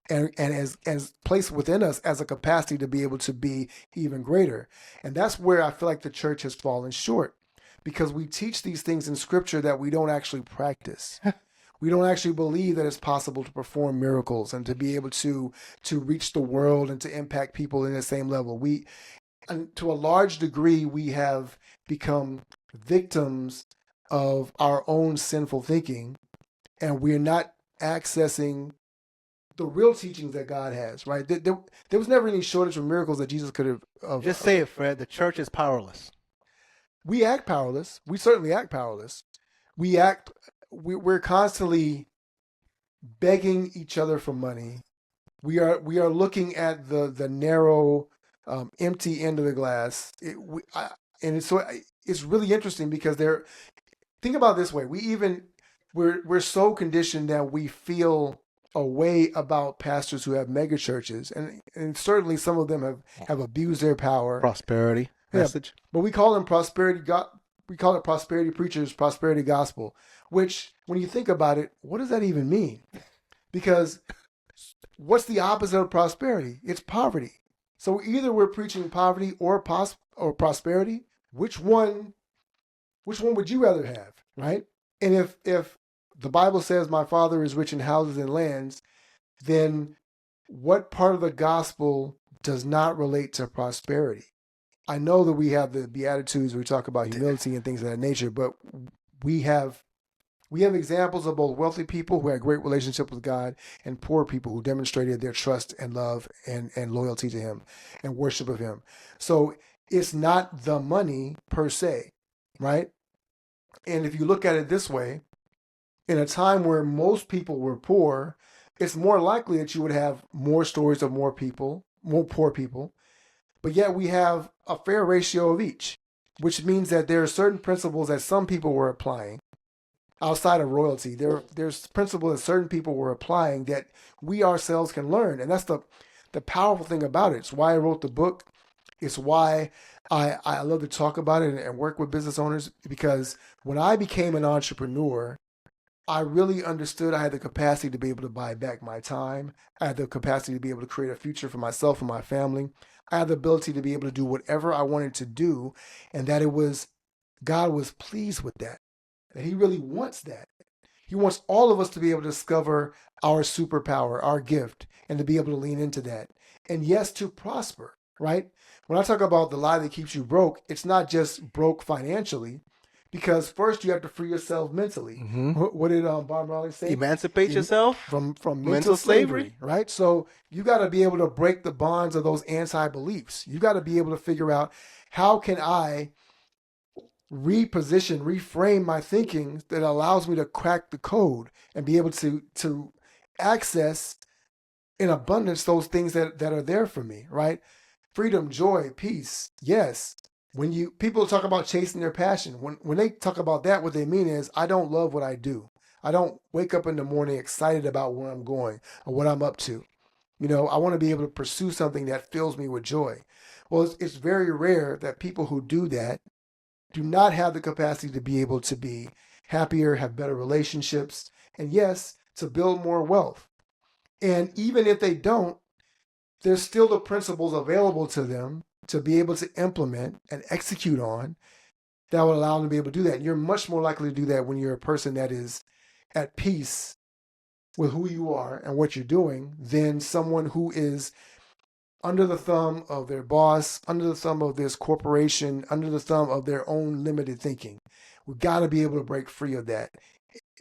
And as placed within us as a capacity to be able to be even greater. And that's where I feel like the church has fallen short, because we teach these things in scripture that we don't actually practice. We don't actually believe that it's possible to perform miracles and to be able to reach the world and to impact people in the same level. And to a large degree, we have become victims of our own sinful thinking, and we're not accessing the real teachings that God has, right? There was never any shortage of miracles that Jesus could have. Just say it, Fred. The church is powerless. We act powerless. We certainly act powerless. We're constantly begging each other for money. We are looking at the narrow, empty end of the glass. It's really interesting because think about it this way. We're so conditioned that we feel a way about pastors who have mega churches, and certainly some of them have abused their power. Prosperity message. But we call them we call it prosperity preachers, prosperity gospel, which when you think about it, what does that even mean? Because what's the opposite of prosperity? It's poverty. So either we're preaching poverty or prosperity. Which one would you rather have, right? And if the Bible says my Father is rich in houses and lands, then what part of the gospel does not relate to prosperity? I know that we have the Beatitudes, we talk about humility and things of that nature, but we have examples of both wealthy people who had great relationship with God and poor people who demonstrated their trust and love and loyalty to Him and worship of Him. So it's not the money per se, right? And if you look at it this way, in a time where most people were poor, it's more likely that you would have more stories of more poor people, but yet we have a fair ratio of each, which means that there are certain principles that some people were applying outside of royalty. There's principles that certain people were applying that we ourselves can learn. And that's the powerful thing about it. It's why I wrote the book. It's why I love to talk about it and work with business owners, because when I became an entrepreneur, I really understood I had the capacity to be able to buy back my time. I had the capacity to be able to create a future for myself and my family. I had the ability to be able to do whatever I wanted to do, and that God was pleased with that. And He really wants that. He wants all of us to be able to discover our superpower, our gift, and to be able to lean into that. And yes, to prosper, right? When I talk about the lie that keeps you broke, it's not just broke financially, because first you have to free yourself mentally. Mm-hmm. What did Bob Marley say? Emancipate yourself from mental slavery, right? So you got to be able to break the bonds of those anti-beliefs. You got to be able to figure out, how can I reframe my thinking that allows me to crack the code and be able to access in abundance those things that are there for me, right? Freedom, joy, peace. Yes. When people talk about chasing their passion, when they talk about that, what they mean is, I don't love what I do. I don't wake up in the morning excited about where I'm going or what I'm up to. I want to be able to pursue something that fills me with joy. Well, it's very rare that people who do that do not have the capacity to be able to be happier, have better relationships, and yes, to build more wealth. And even if they don't, there's still the principles available to them to be able to implement and execute on that will allow them to be able to do that. And you're much more likely to do that when you're a person that is at peace with who you are and what you're doing than someone who is under the thumb of their boss, under the thumb of this corporation, under the thumb of their own limited thinking. We've got to be able to break free of that.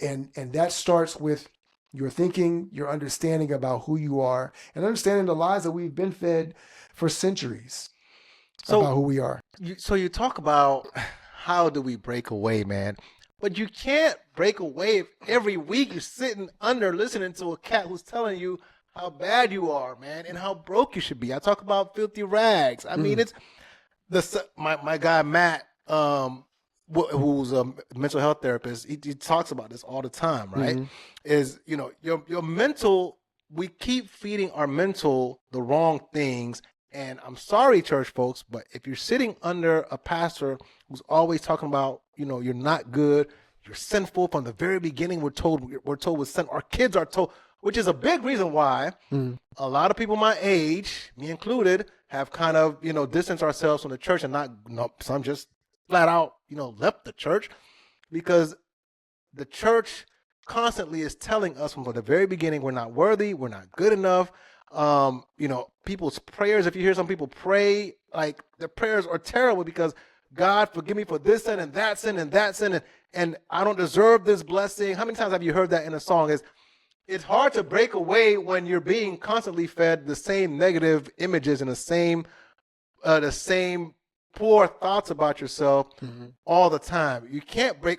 And that starts with your thinking, your understanding about who you are, and understanding the lies that we've been fed for centuries about who we are. So you talk about how do we break away, man? But you can't break away if every week you're sitting under listening to a cat who's telling you how bad you are, man, and how broke you should be. I talk about filthy rags. I mean, it's my guy Matt, who's a mental health therapist. He talks about this all the time, right? Is your mental. We keep feeding our mental the wrong things. And I'm sorry, church folks, but if you're sitting under a pastor who's always talking about, you're not good, you're sinful from the very beginning, we're told we're sin. Our kids are told, which is a big reason why a lot of people my age, me included, have kind of, distanced ourselves from the church and some just flat out, left the church, because the church constantly is telling us from the very beginning, we're not worthy, we're not good enough. People's prayers, if you hear some people pray, like their prayers are terrible because God, forgive me for this sin and that sin and that sin, and I don't deserve this blessing. How many times have you heard that in a song? It's hard to break away when you're being constantly fed the same negative images and the same poor thoughts about yourself all the time. You can't break,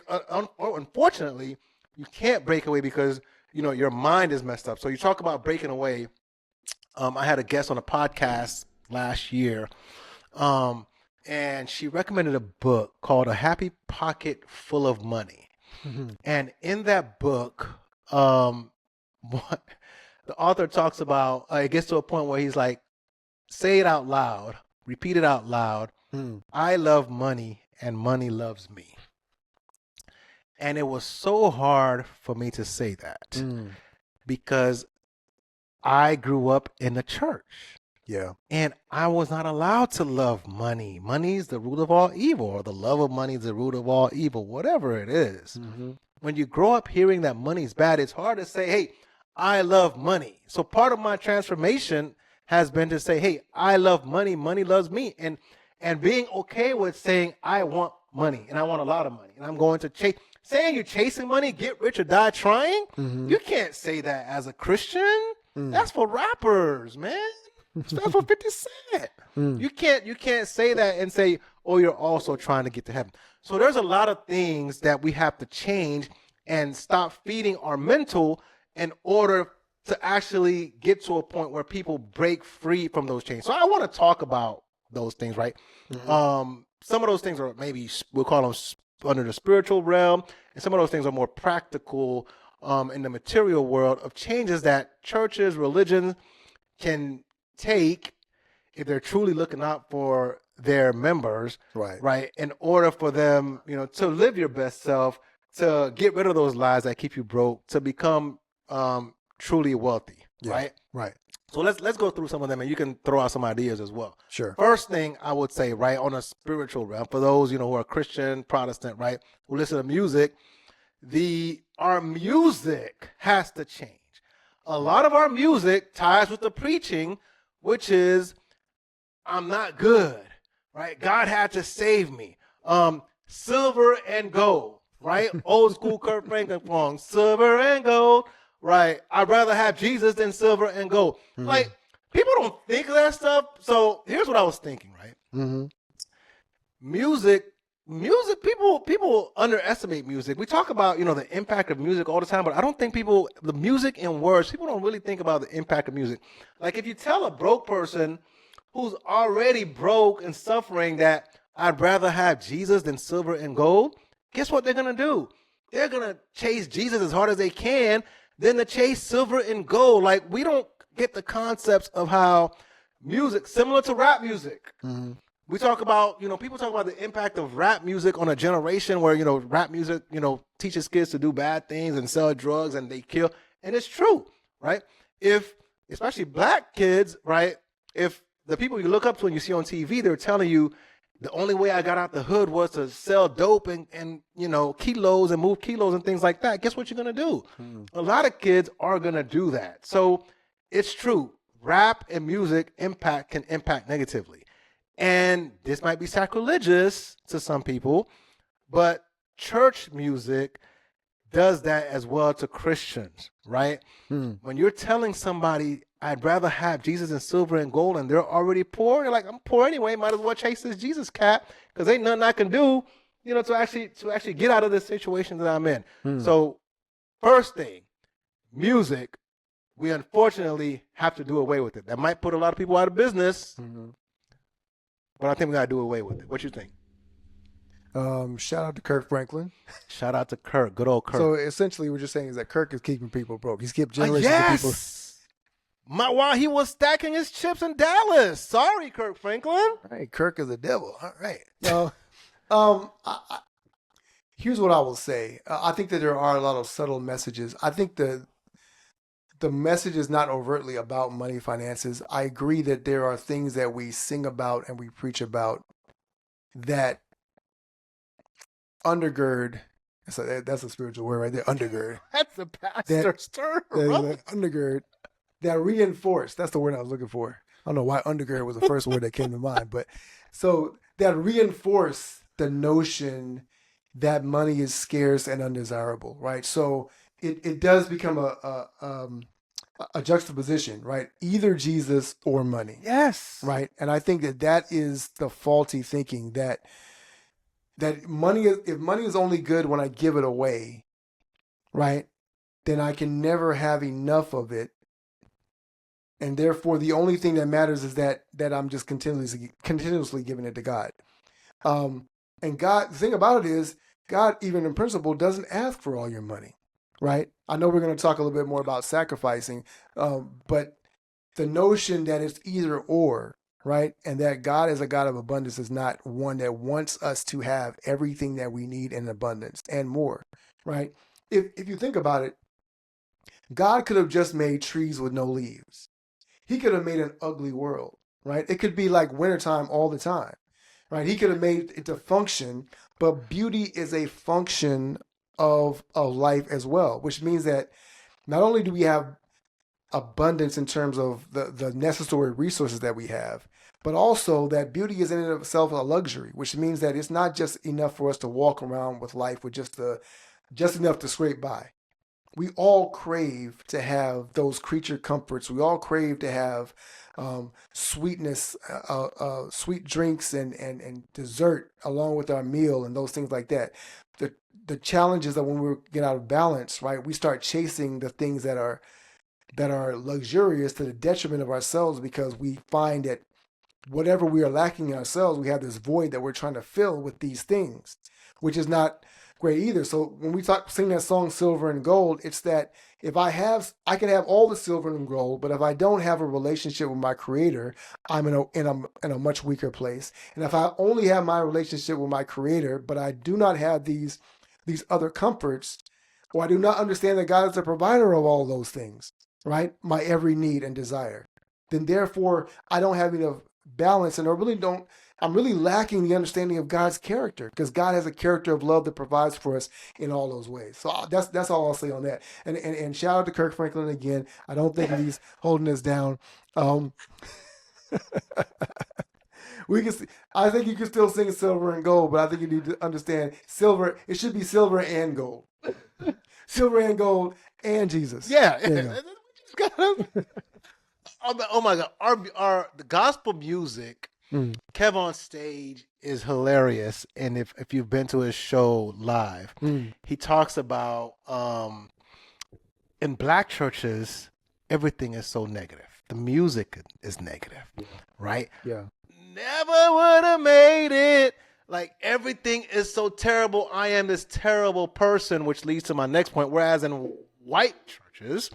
unfortunately, you can't break away because, your mind is messed up. So you talk about breaking away. I had a guest on a podcast last year, and she recommended a book called A Happy Pocket Full of Money. And in that book, the author talks about, it gets to a point where he's like, say it out loud, repeat it out loud. I love money and money loves me. And it was so hard for me to say that because I grew up in the church. Yeah. And I was not allowed to love money. Money is the root of all evil, or the love of money is the root of all evil, whatever it is. When you grow up hearing that money's bad, it's hard to say, hey, I love money. So part of my transformation has been to say, hey, I love money, money loves me. And being okay with saying, I want money, and I want a lot of money, and I'm going to chase. Saying you're chasing money, get rich or die trying, you can't say that as a Christian. That's for rappers, man. That's for 50 Cent. You can't say that and say, oh, you're also trying to get to heaven. So there's a lot of things that we have to change and stop feeding our mental in order to actually get to a point where people break free from those chains. So I want to talk about those things, right? Some of those things are maybe, we'll call them under the spiritual realm, and some of those things are more practical in the material world of changes that churches, religions can take if they're truly looking out for their members, right? In order for them, to live your best self, to get rid of those lies that keep you broke, to become truly wealthy, right? So let's go through some of them, and you can throw out some ideas as well. Sure. First thing I would say, right, on a spiritual realm, for those who are Christian, Protestant, right, who listen to music, our music has to change. A lot of our music ties with the preaching, which is, I'm not good, right? God had to save me. Silver and gold, right? Old school Kurt Franklin song, silver and gold. Right. I'd rather have Jesus than silver and gold. Like, people don't think of that stuff. So here's what I was thinking, right? Music, people underestimate music. We talk about, the impact of music all the time, but I don't think the music and words, people don't really think about the impact of music. Like, if you tell a broke person who's already broke and suffering that I'd rather have Jesus than silver and gold, guess what they're going to do? They're going to chase Jesus as hard as they can than to chase silver and gold. Like, we don't get the concepts of how music, similar to rap music. We talk about, people talk about the impact of rap music on a generation where, rap music, teaches kids to do bad things and sell drugs and they kill. And it's true, right? Especially black kids, right? If the people you look up to and you see on TV, they're telling you, the only way I got out the hood was to sell dope and kilos and move kilos and things like that. Guess what you're going to do? A lot of kids are going to do that. So it's true. Rap and music can impact negatively. And this might be sacrilegious to some people, but church music does that as well to Christians, right? When you're telling somebody, I'd rather have Jesus than silver and gold, and they're already poor, they're like, I'm poor anyway, might as well chase this Jesus cat, because ain't nothing I can do, to actually get out of this situation that I'm in. So first thing, music we unfortunately have to do away with it. That might put a lot of people out of business, but I think we got to do away with it. What you think? Shout out to Kirk Franklin. Shout out to Kirk, good old Kirk. So essentially, we're just saying is that Kirk is keeping people broke. He's kept generations of people. While he was stacking his chips in Dallas. Sorry, Kirk Franklin. All right, Kirk is a devil. All right. Here's what I will say. I think that there are a lot of subtle messages. I think the message is not overtly about money, finances. I agree that there are things that we sing about and we preach about that undergird. That's a spiritual word right there. Undergird. That's a pastor's term. Undergird. That reinforce. That's the word I was looking for. I don't know why undergird was the first word that came to mind, but so that reinforce the notion that money is scarce and undesirable, right? So it does become a juxtaposition, right? Either Jesus or money. Yes. Right. And I think that is the faulty thinking that money is, if money is only good when I give it away, right, then I can never have enough of it. And therefore, the only thing that matters is that I'm just continuously giving it to God. And God, the thing about it is, God, even in principle, doesn't ask for all your money, right? I know we're going to talk a little bit more about sacrificing, but the notion that it's either or, right? And that God is a God of abundance is not one that wants us to have everything that we need in abundance and more, right? If you think about it, God could have just made trees with no leaves. He could have made an ugly world, right? It could be like wintertime all the time, right? He could have made it to function, but beauty is a function of life as well, which means that not only do we have abundance in terms of the necessary resources that we have, but also that beauty is in and of itself a luxury, which means that it's not just enough for us to walk around with life with just enough to scrape by. We all crave to have those creature comforts. We all crave to have sweetness, sweet drinks and dessert along with our meal and those things like that. The challenge is that when we get out of balance, right, we start chasing the things that are luxurious to the detriment of ourselves, because we find that whatever we are lacking in ourselves, we have this void that we're trying to fill with these things, which is not great either. So when we sing that song Silver and Gold, it's that I can have all the silver and gold, but if I don't have a relationship with my Creator, I'm in a much weaker place. And if I only have my relationship with my Creator, but I do not have these other comforts, or I do not understand that God is the provider of all those things, right? My every need and desire, then therefore I don't have enough balance, and I'm really lacking the understanding of God's character, because God has a character of love that provides for us in all those ways. So that's all I'll say on that. And shout out to Kirk Franklin again. I don't think he's holding us down. I think you can still sing Silver and Gold, but I think you need to understand silver. It should be silver and gold. Silver and gold and Jesus. Yeah. Oh my God. The gospel music, Kev on Stage, is hilarious. And if you've been to his show live, he talks about in black churches, everything is so negative. The music is negative, right? Yeah. Never would have made it. Like, everything is so terrible. I am this terrible person, which leads to my next point. Whereas in white churches,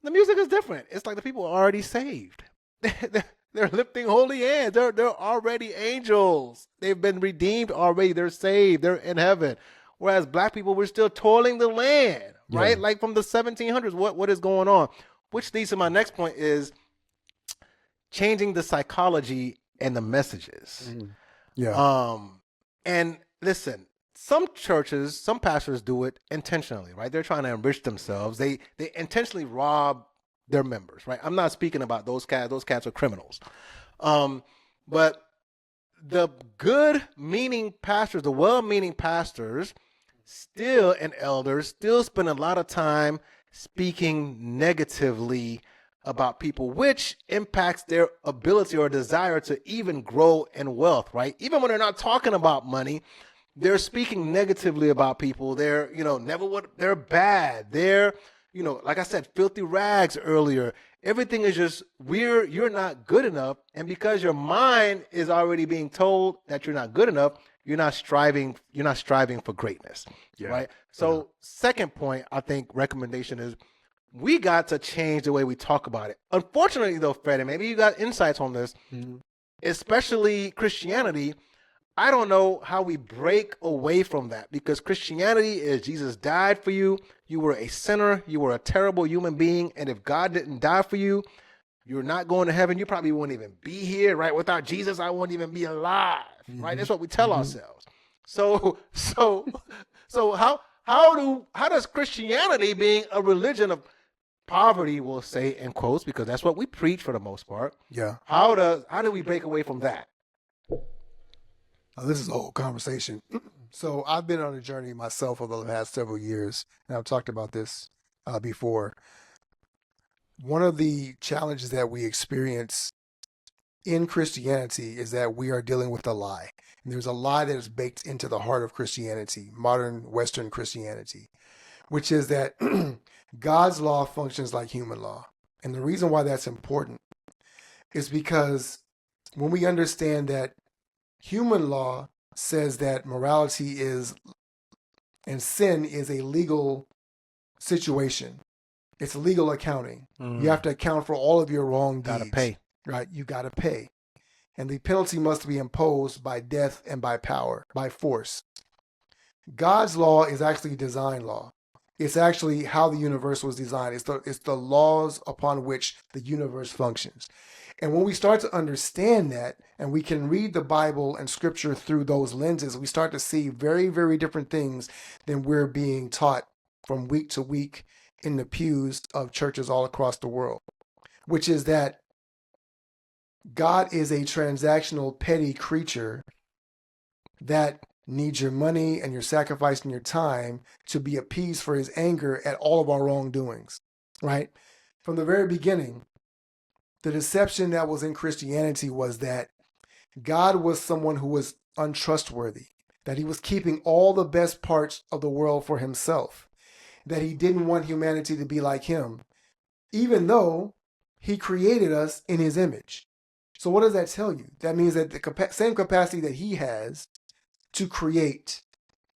the music is different. It's like the people are already saved. They're lifting holy hands. They're already angels. They've been redeemed already. They're saved. They're in heaven. Whereas black people, we're still toiling the land, right? Like from the 1700s. What is going on? Which leads to my next point is changing the psychology and the messages. And listen, some churches, some pastors do it intentionally, right? They're trying to enrich themselves. They intentionally rob their members, right? I'm not speaking about those cats. Those cats are criminals. But the good-meaning pastors, the well-meaning pastors, still and elders, still spend a lot of time speaking negatively about people, which impacts their ability or desire to even grow in wealth, right? Even when they're not talking about money, they're speaking negatively about people. They're, they're bad. They're, like I said, filthy rags earlier. Everything is just you're not good enough. And because your mind is already being told that you're not good enough, you're not striving for greatness. Yeah. Right. So second point, I think recommendation is we got to change the way we talk about it. Unfortunately though, Fred, and maybe you got insights on this, especially Christianity, I don't know how we break away from that, because Christianity is Jesus died for you. You were a sinner. You were a terrible human being. And if God didn't die for you, you're not going to heaven. You probably wouldn't even be here, right? Without Jesus, I wouldn't even be alive, right? That's what we tell ourselves. So how does Christianity, being a religion of poverty, we'll say in quotes, because that's what we preach for the most part. Yeah. How do we break away from that? This is a whole conversation. So I've been on a journey myself over the past several years, and I've talked about this before. One of the challenges that we experience in Christianity is that we are dealing with a lie. And there's a lie that is baked into the heart of Christianity, modern Western Christianity, which is that God's law functions like human law. And the reason why that's important is because when we understand that human law says that morality is and sin is a legal situation. It's legal accounting. You have to account for all of your wrong deeds. Gotta pay. Right? You got to pay. And the penalty must be imposed by death and by power, by force. God's law is actually design law. It's actually how the universe was designed. It's the laws upon which the universe functions. And when we start to understand that, and we can read the Bible and scripture through those lenses, we start to see very, very different things than we're being taught from week to week in the pews of churches all across the world, which is that God is a transactional, petty creature that needs your money and your sacrifice and your time to be appeased for his anger at all of our wrongdoings, right? From the very beginning, the deception that was in Christianity was that God was someone who was untrustworthy, that he was keeping all the best parts of the world for himself, that he didn't want humanity to be like him, even though he created us in his image. So what does that tell you? That means that the same capacity that he has to create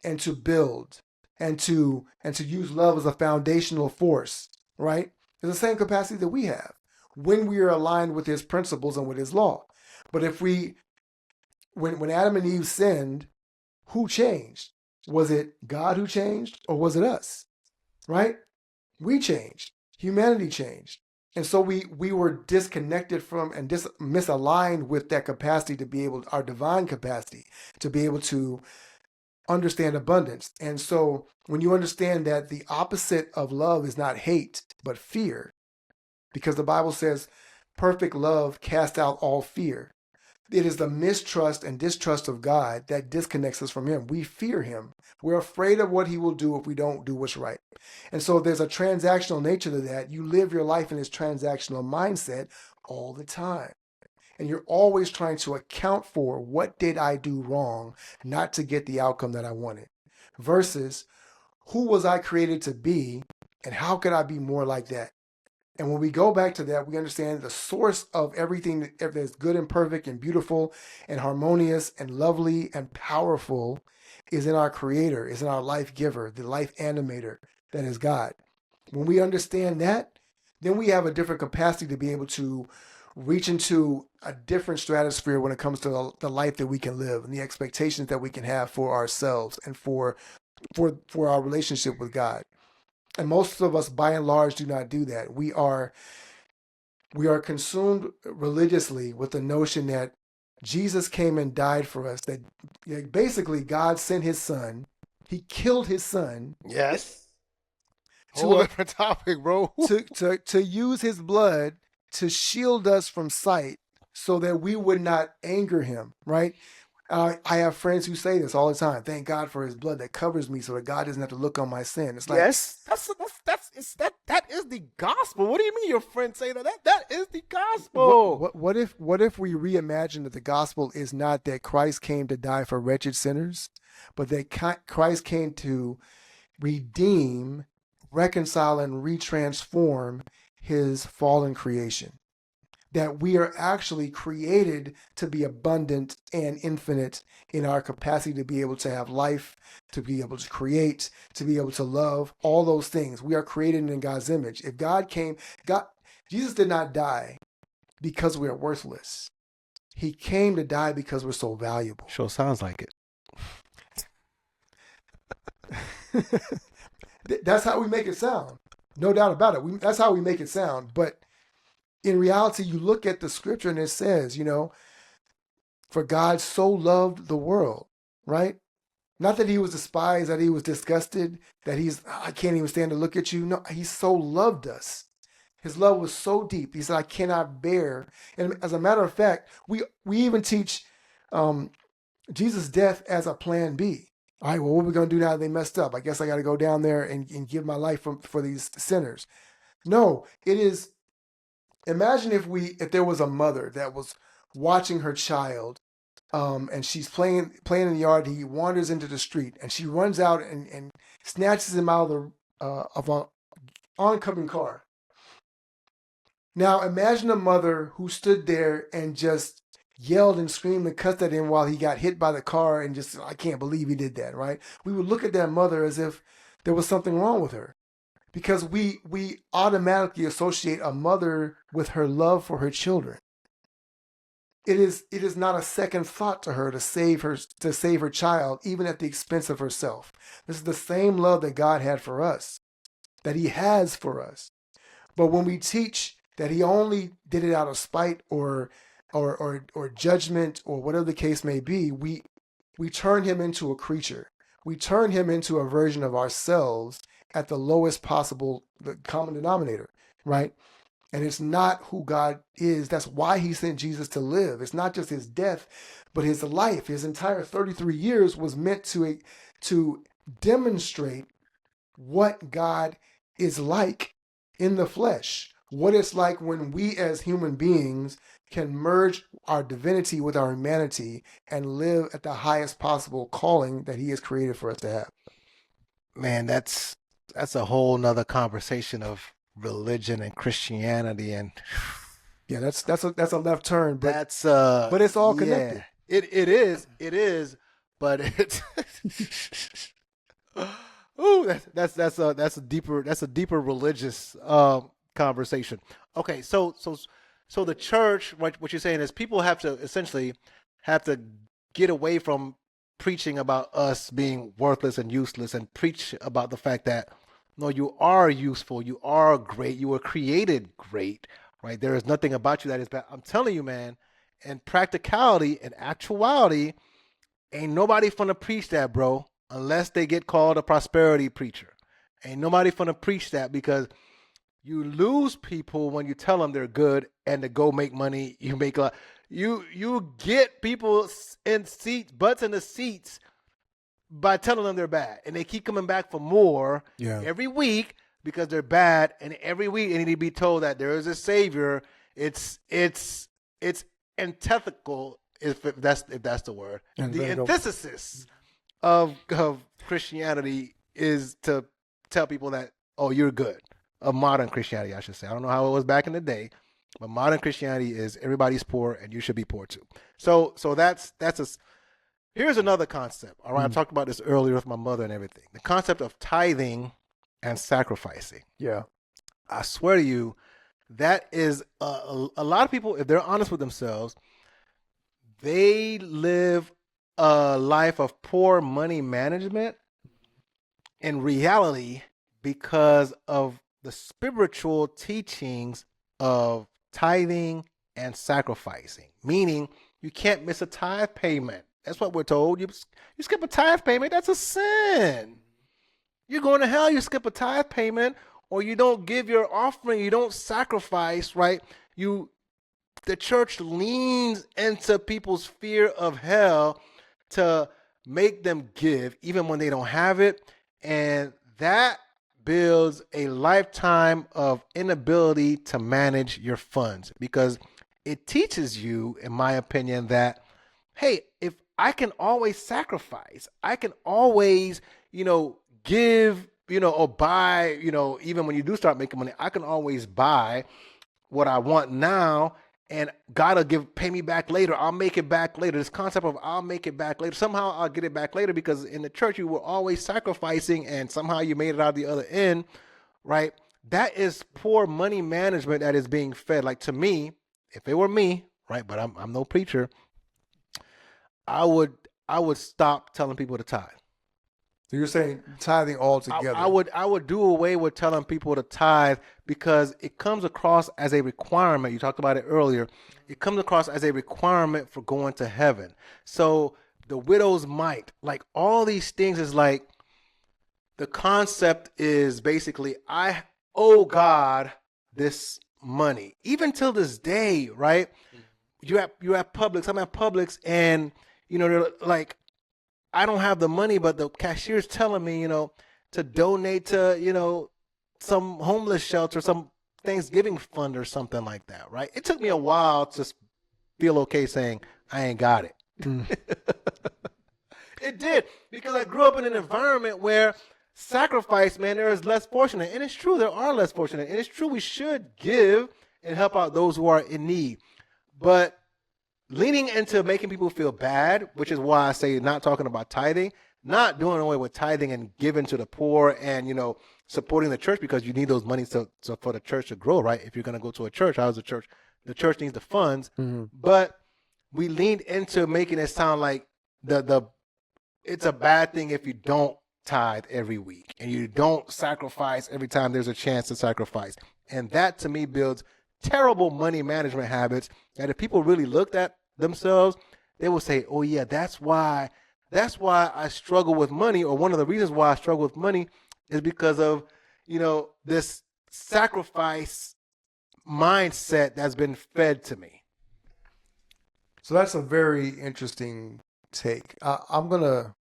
and to build and to use love as a foundational force, right? It's the same capacity that we have when we are aligned with his principles and with his law. But if when Adam and Eve sinned, who changed? Was it God who changed, or was it us? Right? We changed. Humanity changed. And so we were disconnected from and misaligned with that capacity to be able, our divine capacity, to be able to understand abundance. And so when you understand that the opposite of love is not hate, but fear, because the Bible says perfect love casts out all fear. It is the mistrust and distrust of God that disconnects us from him. We fear him. We're afraid of what he will do if we don't do what's right. And so there's a transactional nature to that. You live your life in this transactional mindset all the time. And you're always trying to account for what did I do wrong, not to get the outcome that I wanted, versus who was I created to be and how could I be more like that? And when we go back to that, we understand the source of everything that's good and perfect and beautiful and harmonious and lovely and powerful is in our Creator, is in our life giver, the life animator that is God. When we understand that, then we have a different capacity to be able to reach into a different stratosphere when it comes to the life that we can live and the expectations that we can have for ourselves and for our relationship with God. And most of us, by and large, do not do that. We are consumed religiously with the notion that Jesus came and died for us, that basically God sent his son. He killed his son. Yes. Whole different topic, bro. To use his blood to shield us from sight so that we would not anger him, right? I have friends who say this all the time. Thank God for his blood that covers me so that God doesn't have to look on my sin. It's like, yes, that is the gospel. What do you mean your friends say that? That is the gospel. What if we reimagine that the gospel is not that Christ came to die for wretched sinners, but that Christ came to redeem reconcile and retransform his fallen creation. That we are actually created to be abundant and infinite in our capacity to be able to have life, to be able to create, to be able to love, all those things. We are created in God's image. If Jesus did not die because we are worthless. He came to die because we're so valuable. Sure sounds like it. That's how we make it sound. No doubt about it. That's how we make it sound. But in reality, you look at the scripture and it says, for God so loved the world, right? Not that he was despised, that he was disgusted, that I can't even stand to look at you. No, he so loved us. His love was so deep. He said, I cannot bear. And as a matter of fact, we even teach Jesus' death as a plan B. All right, well, what are we going to do now that they messed up? I guess I got to go down there and give my life for these sinners. No, it is, imagine if there was a mother that was watching her child and she's playing in the yard. He wanders into the street and she runs out and snatches him out of an oncoming car. Now, imagine a mother who stood there and just yelled and screamed and cussed at him while he got hit by the car and just, I can't believe he did that, right? We would look at that mother as if there was something wrong with her because we automatically associate a mother with her love for her children. It is not a second thought to her to save her child, even at the expense of herself. This is the same love that God had for us, that he has for us. But when we teach that he only did it out of spite or judgment or whatever the case may be, we turn him into a creature. We turn him into a version of ourselves at the lowest possible common denominator, right? And it's not who God is. That's why he sent Jesus to live. It's not just his death, but his life. His entire 33 years was meant to demonstrate what God is like in the flesh. What it's like when we as human beings can merge our divinity with our humanity and live at the highest possible calling that he has created for us to have. Man, that's a whole nother conversation of religion and Christianity and yeah, that's a left turn, but but it's all connected. Yeah, it is, but it's ooh, that's a deeper religious conversation. Okay, so the church, what you're saying is people have to get away from preaching about us being worthless and useless and preach about the fact that no, you are useful, you are great, you were created great, right? There is nothing about you that is bad. I'm telling you, man, in practicality and actuality, ain't nobody finna preach that, bro, unless they get called a prosperity preacher. Ain't nobody finna preach that because you lose people when you tell them they're good and to go make money. You make a lot. You get people in seats, butts in the seats by telling them they're bad, and they keep coming back for more every week because they're bad, and every week they need to be told that there is a savior. It's antithetical if that's the word. And the antithesis of Christianity is to tell people that, oh, you're good. Of modern Christianity, I should say. I don't know how it was back in the day, but modern Christianity is everybody's poor and you should be poor too. So here's another concept. All right, I talked about this earlier with my mother and everything. The concept of tithing and sacrificing. Yeah, I swear to you, that is a lot of people, if they're honest with themselves, they live a life of poor money management in reality because of the spiritual teachings of tithing and sacrificing, meaning you can't miss a tithe payment. That's what we're told. You skip a tithe payment, that's a sin. You're going to hell, you skip a tithe payment, or you don't give your offering, you don't sacrifice, right? The church leans into people's fear of hell to make them give, even when they don't have it. And that builds a lifetime of inability to manage your funds because it teaches you, in my opinion, that, hey, if I can always sacrifice, I can always, give or buy, even when you do start making money, I can always buy what I want now, and God will pay me back later. I'll make it back later. This concept of I'll make it back later. Somehow I'll get it back later, because in the church you were always sacrificing and somehow you made it out the other end, right? That is poor money management that is being fed. Like, to me, if it were me, right, but I'm no preacher, I would stop telling people to tithe. So you're saying tithing altogether? I would do away with telling people to tithe, because it comes across as a requirement. You talked about it earlier. It comes across as a requirement for going to heaven. So the widow's mite, like all these things, is like, the concept is basically, I owe God this money. Even till this day, right? You at Publix, I'm at Publix, and they're like, I don't have the money, but the cashier's telling me, to donate to, some homeless shelter, some Thanksgiving fund or something like that, right? It took me a while to feel okay saying, I ain't got it. It did, because I grew up in an environment where sacrifice, man, there is less fortunate. And it's true, there are less fortunate. And it's true, we should give and help out those who are in need. But leaning into making people feel bad, which is why I say not talking about tithing, not doing away with tithing and giving to the poor, and supporting the church, because you need those monies for the church to grow, right? If you're going to go to a church, how's the church? The church needs the funds, but we leaned into making it sound like it's a bad thing if you don't tithe every week and you don't sacrifice every time there's a chance to sacrifice, and that to me builds terrible money management habits that if people really looked at themselves, they will say, oh yeah, that's why I struggle with money, or one of the reasons why I struggle with money is because of, this sacrifice mindset that's been fed to me. So that's a very interesting take. I'm going to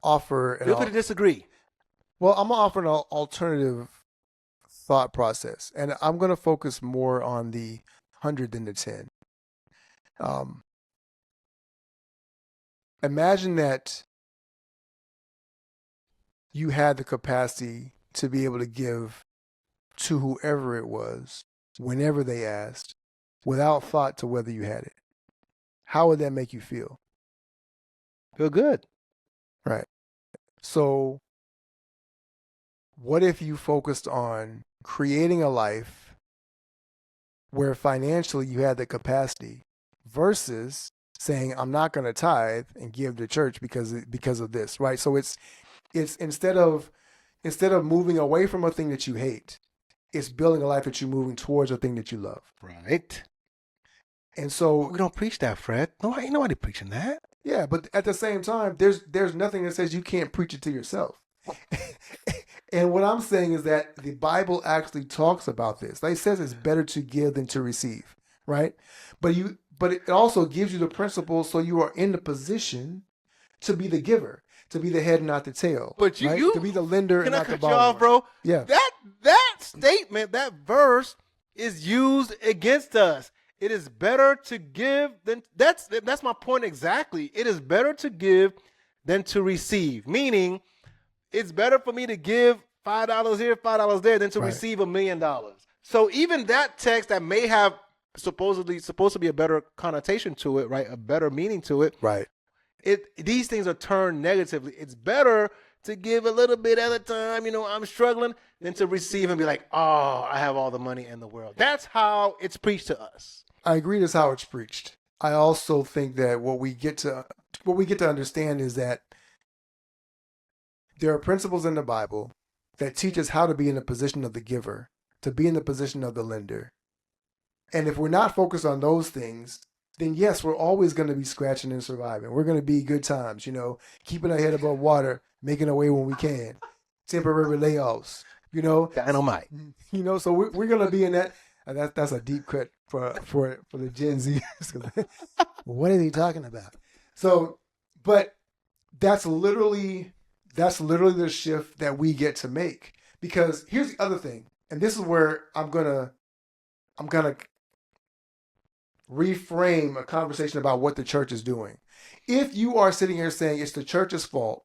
offer... Feel free to disagree. Well, I'm going to offer an alternative thought process, and I'm going to focus more on the 100 than the 10. Imagine that you had the capacity to be able to give to whoever it was, whenever they asked, without thought to whether you had it. How would that make you feel? Feel good. Right. So what if you focused on creating a life where financially you had the capacity, versus saying, I'm not going to tithe and give to church because of this, right? So it's instead of moving away from a thing that you hate, it's building a life that you're moving towards a thing that you love. Right. And so we don't preach that, Fred. No, ain't nobody preaching that. Yeah, but at the same time, there's nothing that says you can't preach it to yourself. And what I'm saying is that the Bible actually talks about this. Like it says, it's better to give than to receive, right? But it also gives you the principle, so you are in the position to be the giver, to be the head and not the tail. But to be the lender and not the borrower. Can I cut you off, bro? Yeah. That statement, that verse is used against us. It is better to give than that's my point exactly. It is better to give than to receive. Meaning, it's better for me to give $5 here, $5 there, than to receive $1 million. So even that text that may have supposedly supposed to be a better connotation to it, right? A better meaning to it. Right. These things are turned negatively. It's better to give a little bit at a time, I'm struggling, than to receive and be like, oh, I have all the money in the world. That's how it's preached to us. I agree that's how it's preached. I also think that what we get to understand is that there are principles in the Bible that teach us how to be in the position of the giver, to be in the position of the lender. And if we're not focused on those things, then yes, we're always going to be scratching and surviving. We're going to be good times, keeping our head above water, making our way when we can, temporary layoffs, Dynamite. So we're going to be in that. And that's a deep cut for the Gen Z. What is he talking about? So, but that's literally the shift that we get to make. Because here's the other thing, and this is where I'm gonna reframe a conversation about what the church is doing. If you are sitting here saying it's the church's fault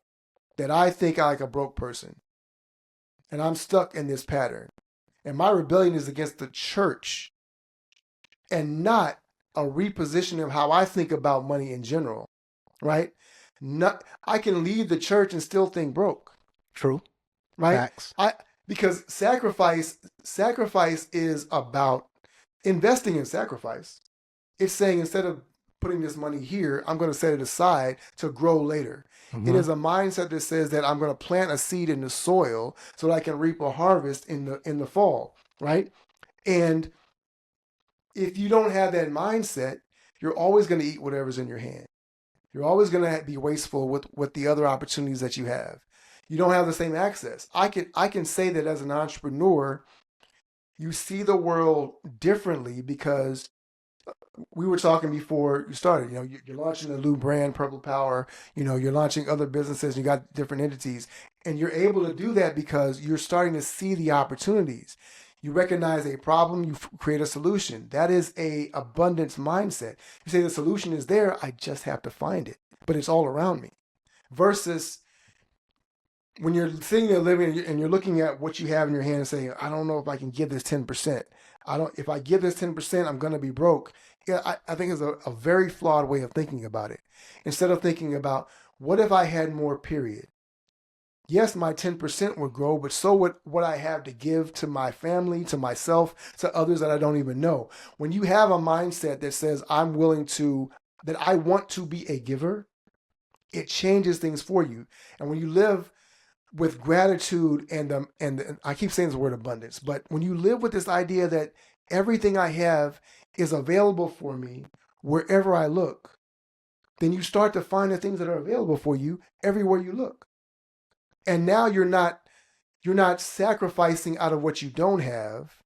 that I think I like a broke person, and I'm stuck in this pattern. And my rebellion is against the church and not a repositioning of how I think about money in general, right? I can leave the church and still think broke. True. Right? Facts. Because sacrifice is about investing in sacrifice. It's saying instead of putting this money here, I'm going to set it aside to grow later. It is a mindset that says that I'm going to plant a seed in the soil so that I can reap a harvest in the fall, right? And if you don't have that mindset, you're always going to eat whatever's in your hand. You're always going to be wasteful with the other opportunities that you have. You don't have the same access. I can say that as an entrepreneur, you see the world differently because we were talking before you started. You're launching a new brand, Purple Power. You're launching other businesses. You got different entities, and you're able to do that because you're starting to see the opportunities. You recognize a problem, you create a solution. That is a abundance mindset. You say the solution is there, I just have to find it, but it's all around me. Versus when you're sitting there living and you're looking at what you have in your hand and saying, I don't know if I can give this 10%. If I give this 10%, I'm going to be broke. Yeah, I think it's a very flawed way of thinking about it. Instead of thinking about, what if I had more, period? Yes, my 10% would grow, but so would what I have to give to my family, to myself, to others that I don't even know. When you have a mindset that says, that I want to be a giver, it changes things for you. And when you live with gratitude and I keep saying the word abundance, but when you live with this idea that everything I have is available for me wherever I look, then you start to find the things that are available for you everywhere you look. And now you're not sacrificing out of what you don't have,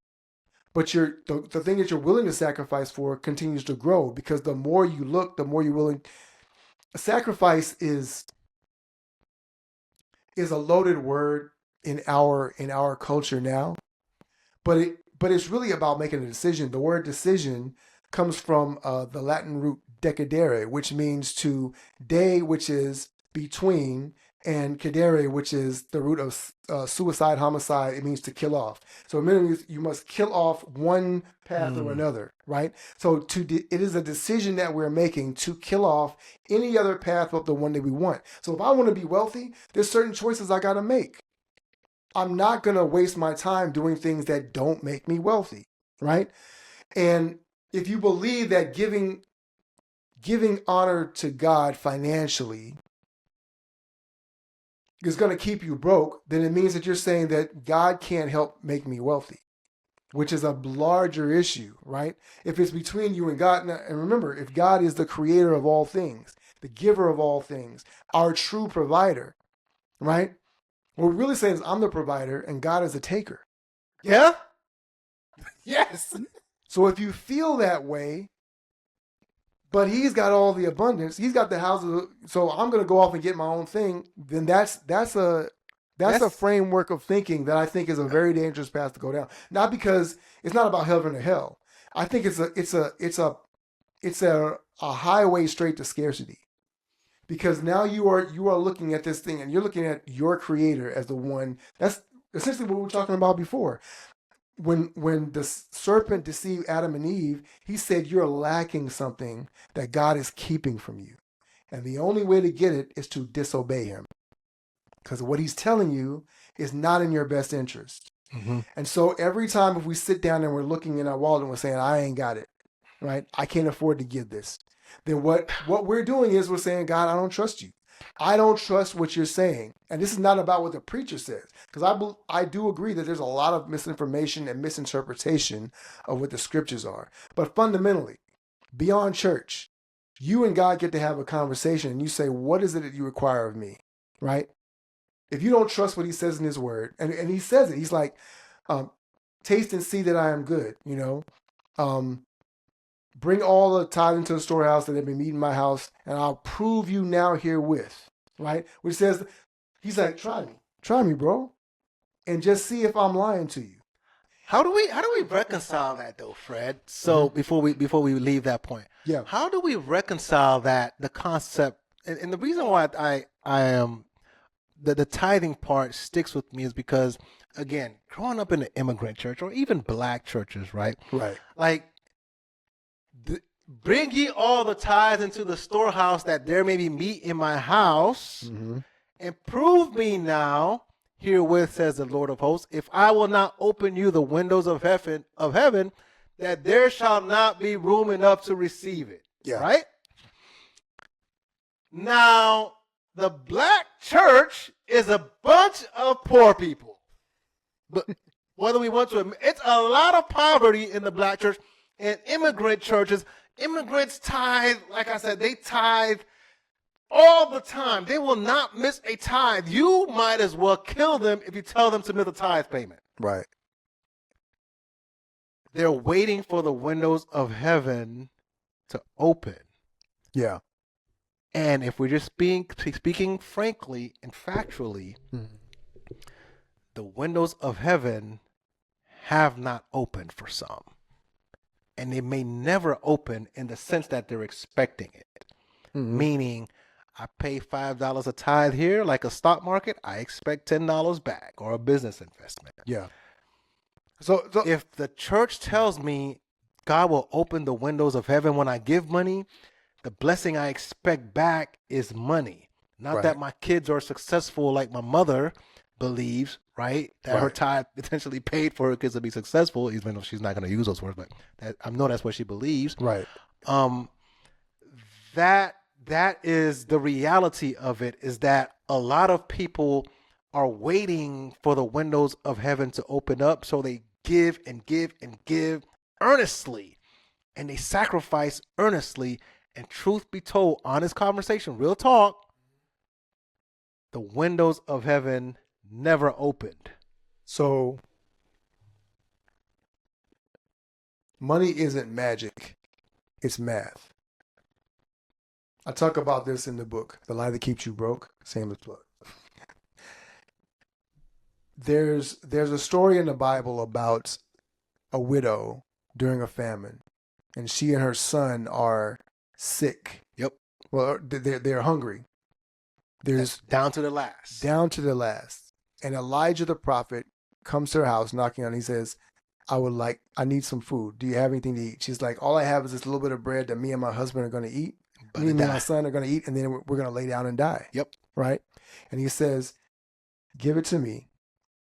but the thing that you're willing to sacrifice for continues to grow, because the more you look, the more you're willing. Sacrifice is a loaded word in our culture now, but it's really about making a decision. The word decision comes from the Latin root decadere, which means to de, which is between, and cadere, which is the root of suicide, homicide. It means to kill off. So it means you must kill off one path or another, right? So it is a decision that we're making to kill off any other path but the one that we want. So if I want to be wealthy, there's certain choices I got to make. I'm not going to waste my time doing things that don't make me wealthy, right? And if you believe that giving honor to God financially is going to keep you broke, then it means that you're saying that God can't help make me wealthy, which is a larger issue, right? If it's between you and God, and remember, if God is the creator of all things, the giver of all things, our true provider, right? What we're really saying is I'm the provider and God is the taker. Yeah? Yes. So if you feel that way, but he's got all the abundance, he's got the houses, so I'm going to go off and get my own thing, then that's a framework of thinking that I think is a very dangerous path to go down. Not because it's not about heaven or hell. I think it's a highway straight to scarcity. Because now you are looking at this thing and you're looking at your creator as the one. That's essentially what we were talking about before. When the serpent deceived Adam and Eve, he said, you're lacking something that God is keeping from you. And the only way to get it is to disobey him. Because what he's telling you is not in your best interest. Mm-hmm. And so every time if we sit down and we're looking in our wallet and we're saying, I ain't got it, right? I can't afford to give this. Then what we're doing is we're saying, God, I don't trust you. I don't trust what you're saying. And this is not about what the preacher says. Because I do agree that there's a lot of misinformation and misinterpretation of what the scriptures are. But fundamentally, beyond church, you and God get to have a conversation and you say, what is it that you require of me? Right? If you don't trust what he says in his word, and he says it, he's like, taste and see that I am good, bring all the tithe into the storehouse that have been meat in my house, and I'll prove you now herewith, right? Which says, he's like, try me, bro, and just see if I'm lying to you. How do we reconcile that though, Fred? So before we leave that point, yeah, how do we reconcile that, the concept, and the reason why I am the tithing part sticks with me is because again, growing up in an immigrant church or even black churches, right? Right. Like, bring ye all the tithes into the storehouse that there may be meat in my house, and prove me now, herewith says the Lord of hosts, if I will not open you the windows of heaven, that there shall not be room enough to receive it. Yeah. Right? Now, the black church is a bunch of poor people. But whether we want to admit, it's a lot of poverty in the black church and immigrant churches. Immigrants tithe, like I said, they tithe all the time. They will not miss a tithe. You might as well kill them if you tell them to miss a tithe payment. Right. They're waiting for the windows of heaven to open. Yeah. And if we're just speaking frankly and factually, the windows of heaven have not opened for some. And they may never open in the sense that they're expecting it. Meaning, I pay $5 a tithe here, like a stock market, I expect $10 back, or a business investment. Yeah. So if the church tells me God will open the windows of heaven when I give money, the blessing I expect back is money. Not that my kids are successful like my mother believes, right? That her tithe potentially paid for her kids to be successful, even though she's not going to use those words, but I know that's what she believes. Right. That is the reality of it, is that a lot of people are waiting for the windows of heaven to open up, so they give and give and give earnestly, and they sacrifice earnestly. And truth be told, honest conversation, real talk, the windows of heaven never opened. So money isn't magic, it's math. I talk about this in the book, The Lie That Keeps You Broke, shameless plug. There's a story in the Bible about a widow during a famine, and she and her son are sick. Yep. Well, they're hungry. There's down to the last. Down to the last. And Elijah the prophet comes to her house knocking on. He says, I need some food. Do you have anything to eat? She's like, all I have is this little bit of bread that me and my husband are going to eat. Me and my son are going to eat, and then we're going to lay down and die. Yep. Right? And he says, give it to me.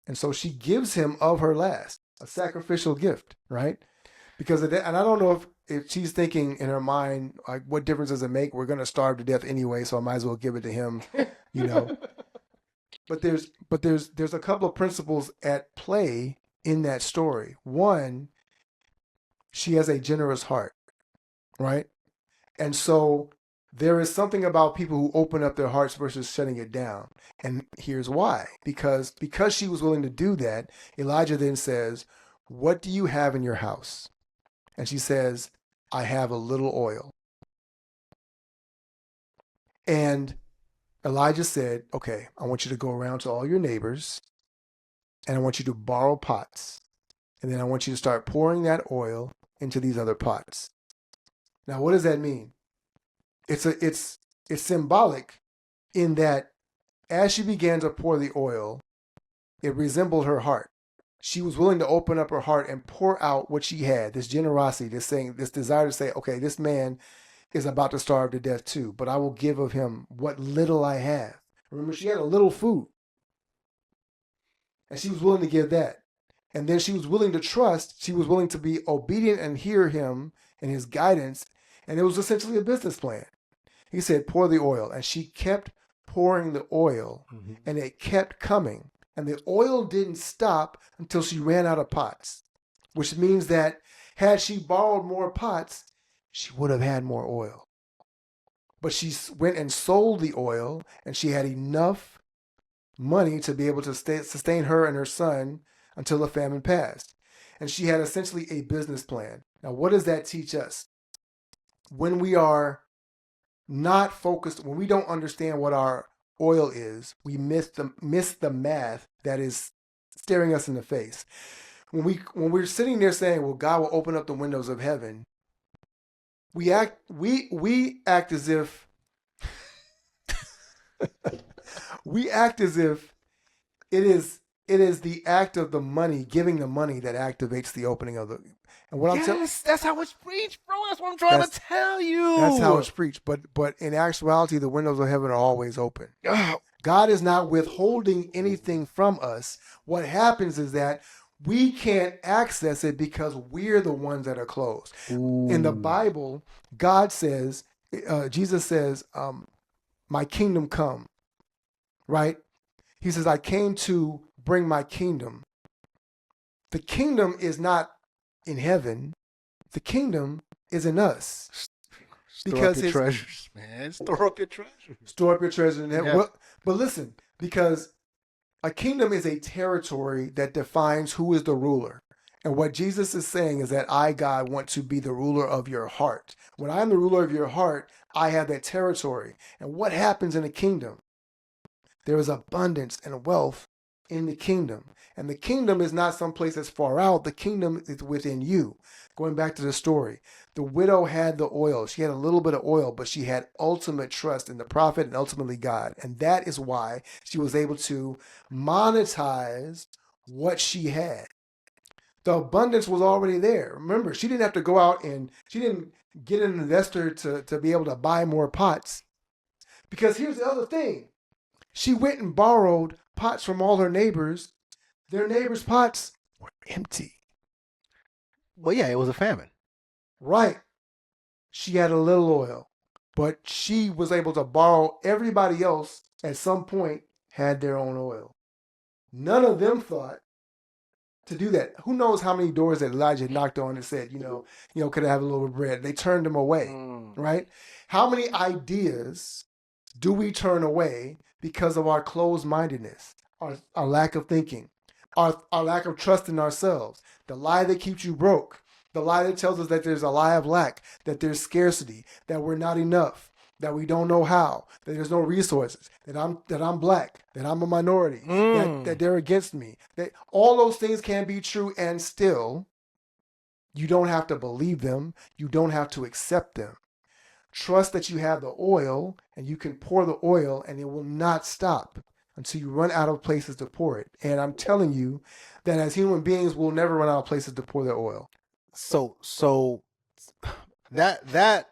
And so she gives him of her last, a sacrificial gift, right? Because of that, and I don't know if she's thinking in her mind, like, what difference does it make? We're going to starve to death anyway, so I might as well give it to him, you know. But there's a couple of principles at play in that story. One, she has a generous heart, right? And so there is something about people who open up their hearts versus shutting it down. And here's why. Because she was willing to do that, Elijah then says, what do you have in your house? And she says, I have a little oil. And Elijah said, okay, I want you to go around to all your neighbors, and I want you to borrow pots. And then I want you to start pouring that oil into these other pots. Now, what does that mean? It's symbolic in that as she began to pour the oil, it resembled her heart. She was willing to open up her heart and pour out what she had, this generosity, this desire to say, okay, this man is about to starve to death too, but I will give of him what little I have. Remember, she had a little food, and she was willing to give that. And then she was willing to trust. She was willing to be obedient and hear him and his guidance. And it was essentially a business plan. He said, pour the oil. And she kept pouring the oil, and it kept coming. And the oil didn't stop until she ran out of pots, which means that had she borrowed more pots, she would have had more oil. But she went and sold the oil, and she had enough money to be able to sustain her and her son until the famine passed. And she had essentially a business plan. Now, what does that teach us? When we are not focused, when we don't understand what our oil is, we miss the math that is staring us in the face. When we're sitting there saying, well, God will open up the windows of heaven, we act as if it is It is the act of the money, giving the money, that activates the opening of the. And what I'm telling, Yes, that's how it's preached, bro. That's what I'm trying to tell you. that's how it's preached. But in actuality, the windows of heaven are always open. Ugh. God is not withholding anything from us. What happens is that we can't access it because we're the ones that are closed. In the Bible, God says, Jesus says, my kingdom come, right? He says, I came to bring my kingdom. The kingdom is not in heaven. The kingdom is in us. Store up your treasures, man. Store up your treasures. Store up your treasures in heaven. Yeah. Well, but listen, because a kingdom is a territory that defines who is the ruler. And what Jesus is saying is that I, God, want to be the ruler of your heart. When I'm the ruler of your heart, I have that territory. And what happens in a kingdom? There is abundance and wealth in the kingdom. And the kingdom is not someplace that's far out. The kingdom is within you. Going back to the story, the widow had the oil. She had a little bit of oil, but she had ultimate trust in the prophet and ultimately God. And that is why she was able to monetize what she had. The abundance was already there. Remember, she didn't have to go out and she didn't get an investor to be able to buy more pots. Because here's the other thing. She went and borrowed pots from all her neighbors. Their neighbors' pots were empty. Well, yeah, it was a famine. Right. She had a little oil, but she was able to borrow. Everybody else at some point had their own oil. None of them thought to do that. Who knows how many doors that Elijah knocked on and said, could I have a little bit of bread? They turned him away, right? How many ideas do we turn away because of our closed-mindedness, our lack of thinking, our lack of trust in ourselves, the lie that keeps you broke, the lie that tells us that there's a lie of lack, that there's scarcity, that we're not enough, that we don't know how, that there's no resources, that I'm black, that I'm a minority, that they're against me. That all those things can be true, and still, you don't have to believe them. You don't have to accept them. Trust that you have the oil, and you can pour the oil, and it will not stop until you run out of places to pour it. And I'm telling you that as human beings, we'll never run out of places to pour their oil. So that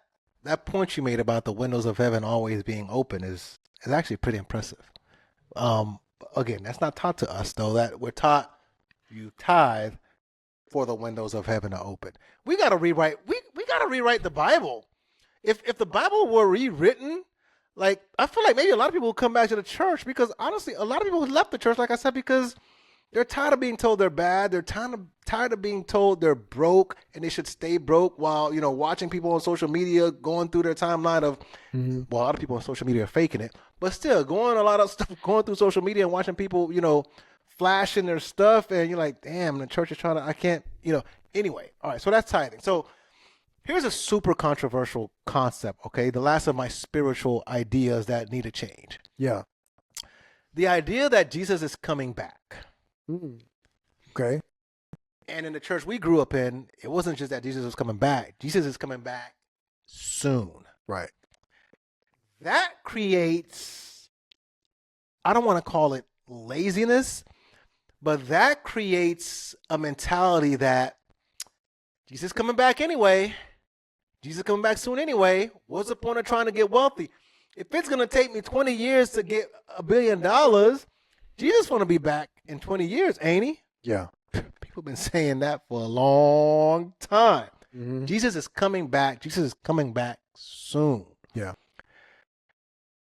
point you made about the windows of heaven always being open is actually pretty impressive. Again, that's not taught to us, though. That we're taught you tithe for the windows of heaven to open. We got to rewrite. We got to rewrite the Bible. If the Bible were rewritten, like, I feel like maybe a lot of people will come back to the church, because honestly, a lot of people left the church, like I said, because they're tired of being told they're bad. They're tired of being told they're broke and they should stay broke, while, watching people on social media going through their timeline of, well, a lot of people on social media are faking it, but still going through social media and watching people, flashing their stuff, and you're like, damn, the church is trying to, I can't, anyway. All right. So that's tithing. So here's a super controversial concept. Okay. The last of my spiritual ideas that need to change. Yeah. The idea that Jesus is coming back. Okay. And in the church we grew up in, it wasn't just that Jesus was coming back. Jesus is coming back soon. Right. That creates, I don't want to call it laziness, but that creates a mentality that Jesus is coming back anyway. Jesus is coming back soon anyway. What's the point of trying to get wealthy? If it's going to take me 20 years to get $1 billion, Jesus want to be back in 20 years, ain't he? Yeah. People have been saying that for a long time. Mm-hmm. Jesus is coming back. Jesus is coming back soon. Yeah.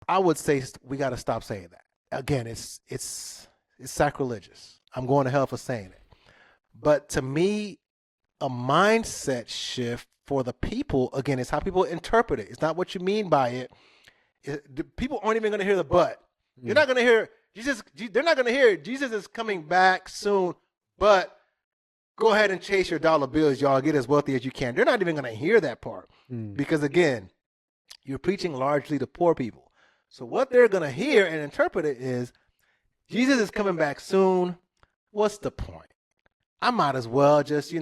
I would say we got to stop saying that. Again, it's sacrilegious. I'm going to hell for saying it. But to me, a mindset shift for the people, again, it's how people interpret it. It's not what you mean by it. People aren't even going to hear the but. You're not going to hear Jesus. They're not going to hear Jesus is coming back soon, but go ahead and chase your dollar bills, y'all. Get as wealthy as you can. They're not even going to hear that part because, again, you're preaching largely to poor people. So what they're going to hear and interpret it is, Jesus is coming back soon. What's the point? I might as well just,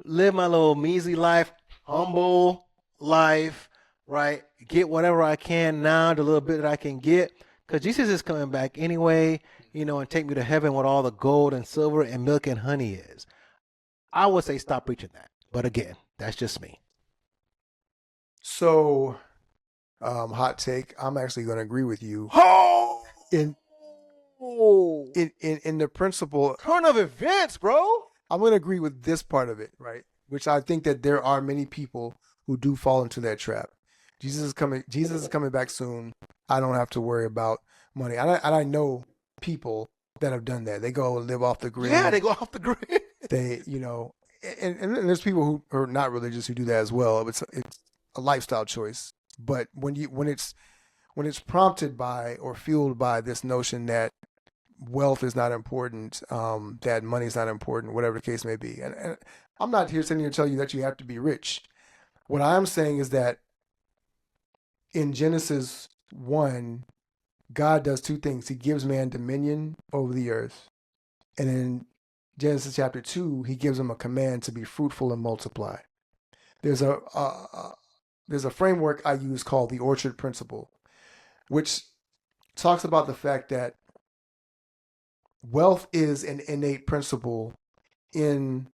live my little measly life, humble life, right? Get whatever I can now, the little bit that I can get, because Jesus is coming back anyway. and take me to heaven with all the gold and silver and milk and honey is. I would say stop preaching that. But again, that's just me. So, hot take. I'm actually going to agree with you Oh! in the principle. Turn of events, bro. I'm going to agree with this part of it, right? Which I think that there are many people who do fall into that trap. Jesus is coming back soon. I don't have to worry about money. And I know people that have done that. They go live off the grid. Yeah, they go off the grid. They, and there's people who are not religious who do that as well. It's a lifestyle choice. But when it's prompted by or fueled by this notion that wealth is not important, that money is not important, whatever the case may be. And I'm not here sitting here to tell you that you have to be rich. What I'm saying is that in Genesis 1, God does two things. He gives man dominion over the earth. And in Genesis chapter 2, he gives him a command to be fruitful and multiply. There's a framework I use called the orchard principle, which talks about the fact that wealth is an innate principle in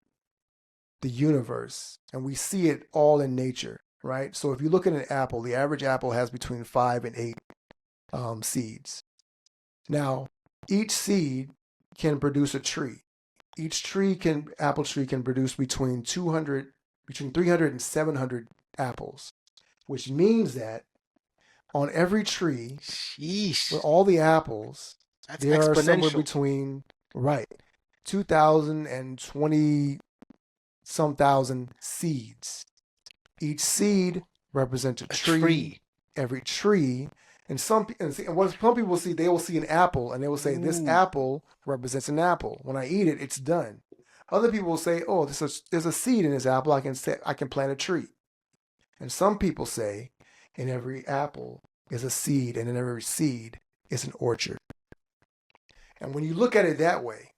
the universe, and we see it all in nature, right? So if you look at an apple, the average apple has between 5 and 8 seeds. Now, each seed can produce a tree. Each apple tree can produce between 300 and 700 apples, which means that on every tree, with all the apples, that's there are somewhere exponential. between 2,000 and 20-some thousand seeds. Each seed represents a tree. Every tree, and what some people see, they will see an apple and they will say, this apple represents an apple. When I eat it, it's done. Other people will say, oh, there's a seed in this apple. I can plant a tree. And some people say, in every apple is a seed, and in every seed is an orchard. And when you look at it that way,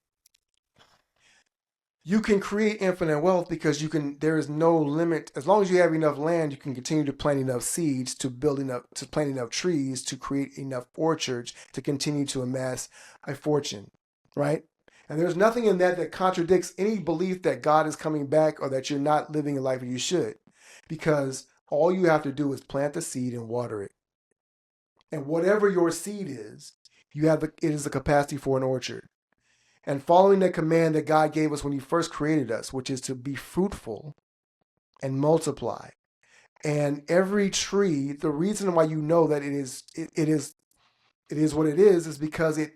you can create infinite wealth because there is no limit. As long as you have enough land, you can continue to plant enough seeds, to plant enough trees, to create enough orchards, to continue to amass a fortune, right? And there's nothing in that contradicts any belief that God is coming back or that you're not living a life that you should, because all you have to do is plant the seed and water it. And whatever your seed is, it is the capacity for an orchard. And following the command that God gave us when he first created us, which is to be fruitful and multiply. And every tree, the reason why you know that it is what it is because it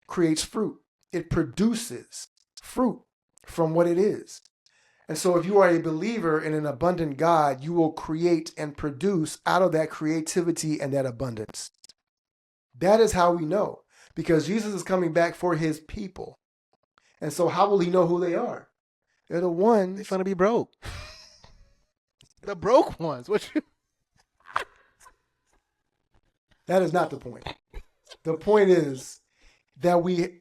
creates fruit. It produces fruit from what it is. And so if you are a believer in an abundant God, you will create and produce out of that creativity and that abundance. That is how we know, because Jesus is coming back for his people. And so how will he know who they are? They're the ones. They're going to be broke. The broke ones. That is not the point. The point is that we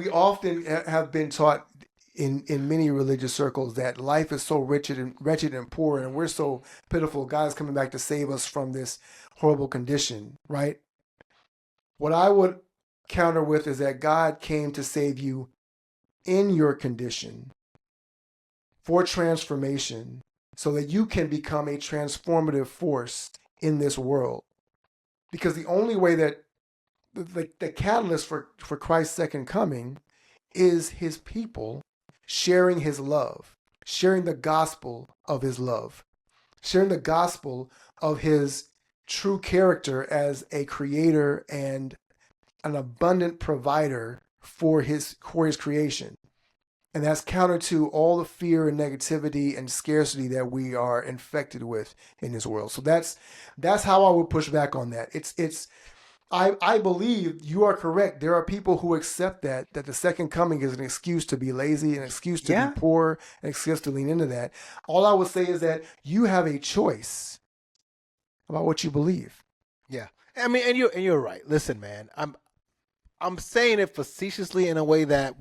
often have been taught in many religious circles that life is so wretched and poor, and we're so pitiful. God is coming back to save us from this horrible condition, right? What I would counter with is that God came to save you in your condition for transformation so that you can become a transformative force in this world. Because the only way that the catalyst for Christ's second coming is his people sharing his love, sharing the gospel of his love, sharing the gospel of his true character as a creator and an abundant provider for his creation. And that's counter to all the fear and negativity and scarcity that we are infected with in this world. So that's how I would push back on that. I believe you are correct. There are people who accept that the second coming is an excuse to be lazy, an excuse to be poor, an excuse to lean into that. All I would say is that you have a choice about what you believe. Yeah. I mean, and you're right. Listen, man, I'm saying it facetiously in a way that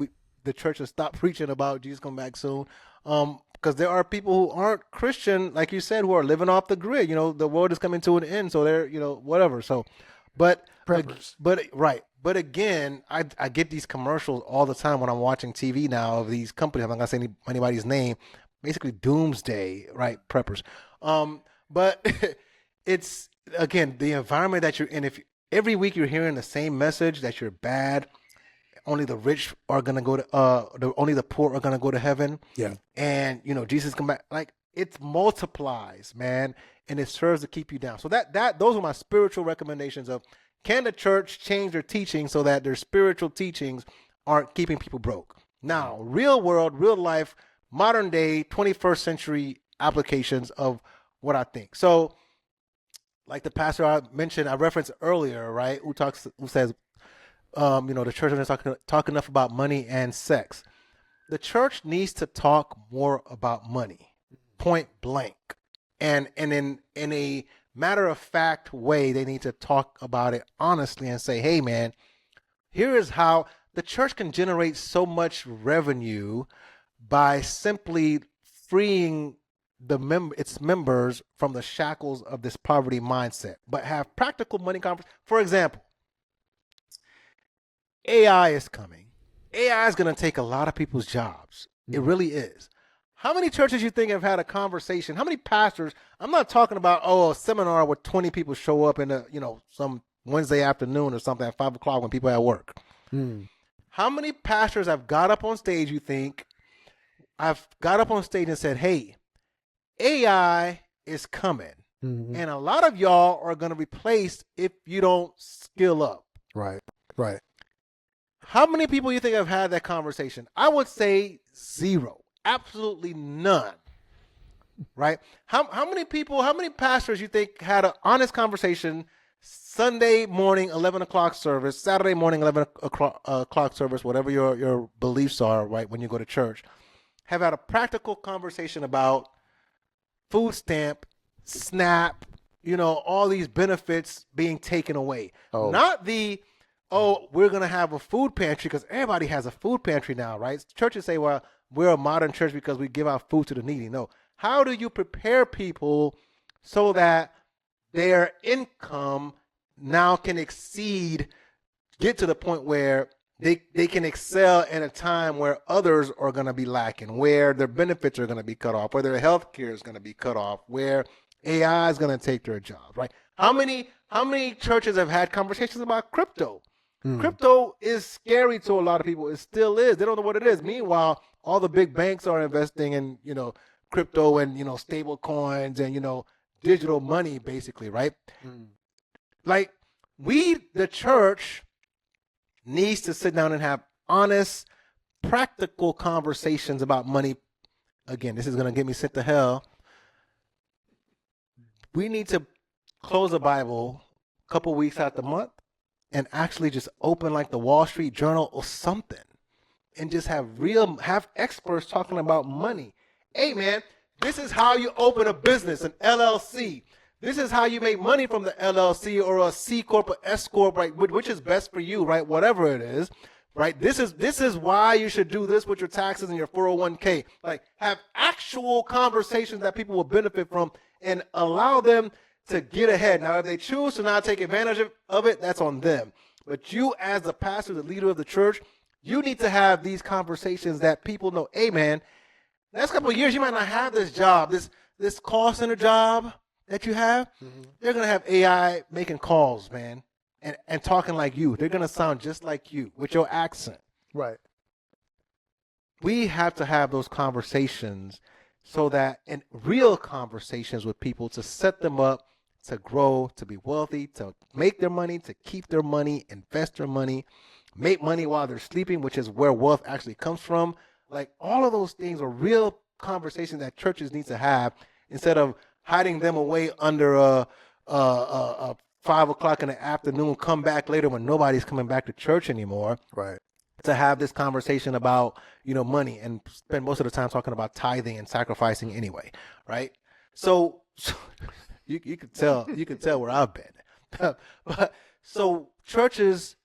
the church will stop preaching about Jesus coming back soon. Because there are people who aren't Christian, like you said, who are living off the grid. The world is coming to an end, so they're, whatever. So, but Preppers. But again, I get these commercials all the time when I'm watching TV now of these companies. I'm not gonna say anybody's name. Basically, doomsday, right? Preppers. But it's again the environment that you're in. If every week you're hearing the same message that you're bad, only the rich are gonna go to only the poor are gonna go to heaven. Yeah. And Jesus come back. Like it multiplies, man, and it serves to keep you down. So those are my spiritual recommendations of can the church change their teaching so that their spiritual teachings aren't keeping people broke. Now, real world, real life, modern day, 21st century applications of what I think. So, like the pastor I mentioned, I referenced earlier, right? Who says, the church doesn't talk enough about money and sex. The church needs to talk more about money, point blank, and in a matter of fact way. They need to talk about it honestly and say, hey, man, here is how the church can generate so much revenue by simply freeing its members from the shackles of this poverty mindset, but have practical money conversations. For example, AI is coming. AI is going to take a lot of people's jobs. It really is. How many churches you think have had a conversation? How many pastors? I'm not talking about, a seminar where 20 people show up in some Wednesday afternoon or something at 5 o'clock when people are at work. How many pastors have got up on stage, you think, I've got up on stage and said, hey, AI is coming. And a lot of y'all are going to replace if you don't skill up. Right. How many people you think have had that conversation? I would say zero. Absolutely none. Right? How many pastors you think had an honest conversation Sunday morning, 11 o'clock service, Saturday morning, 11 o'clock service, whatever your beliefs are, right, when you go to church, have had a practical conversation about food stamp, SNAP, all these benefits being taken away. Not we're going to have a food pantry because everybody has a food pantry now, right? Churches say, well, we're a modern church because we give out food to the needy. No. How do you prepare people so that their income now can get to the point where they can excel in a time where others are going to be lacking, where their benefits are going to be cut off, where their health care is going to be cut off, where AI is going to take their jobs, right? How many churches have had conversations about crypto? Crypto is scary to a lot of people. It still is. They don't know what it is. Meanwhile, all the big banks are investing in, crypto and, stable coins and, digital money, basically, right? Like, the church needs to sit down and have honest, practical conversations about money. Again, this is going to get me sent to hell. We need to close the Bible a couple weeks out the month and actually just open like the Wall Street Journal or something and just have experts talking about money. Hey, man, this is how you open a business, an LLC. This is how you make money from the LLC or a C Corp or S Corp, right? Which is best for you, right? Whatever it is, right? This is why you should do this with your taxes and your 401k. Like, have actual conversations that people will benefit from and allow them to get ahead. Now, if they choose to not take advantage of it, that's on them. But you, as the pastor, the leader of the church, you need to have these conversations that people know, hey, man, next couple of years, you might not have this job, this call center job that you have. They're going to have AI making calls, man, and talking like you. They're going to sound just like you with your accent. Right. We have to have those conversations and real conversations with people to set them up to grow, to be wealthy, to make their money, to keep their money, invest their money, make money while they're sleeping, which is where wealth actually comes from. Like, all of those things are real conversations that churches need to have instead of hiding them away under a 5 o'clock in the afternoon, come back later when nobody's coming back to church anymore. Right. To have this conversation about, money and spend most of the time talking about tithing and sacrificing anyway. Right. So you could tell where I've been. But so churches,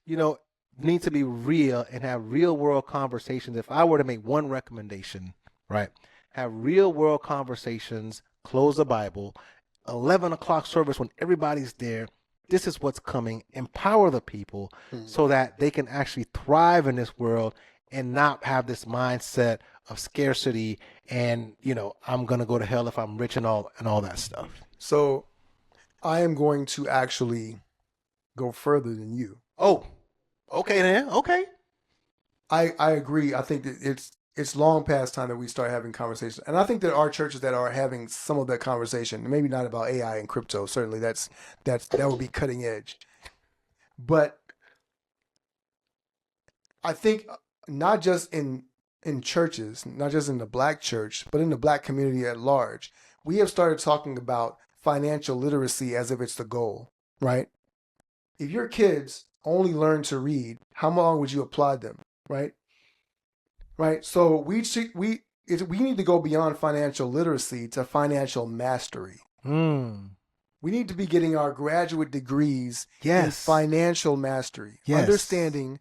need to be real and have real world conversations. If I were to make one recommendation, right, have real world conversations, close the Bible, 11 o'clock service when everybody's there, this is what's coming. Empower the people so that they can actually thrive in this world and not have this mindset of scarcity and, I'm going to go to hell if I'm rich and all that stuff. So I am going to actually go further than you. Oh, okay then. Okay. I agree. I think that it's long past time that we start having conversations. And I think that our churches that are having some of that conversation, maybe not about AI and crypto, certainly that would be cutting edge. But I think not just in churches, not just in the black church, but in the black community at large, we have started talking about financial literacy as if it's the goal, right? If your kids only learn to read, how long would you applaud them, right? Right. So we need to go beyond financial literacy to financial mastery. We need to be getting our graduate degrees in financial mastery, understanding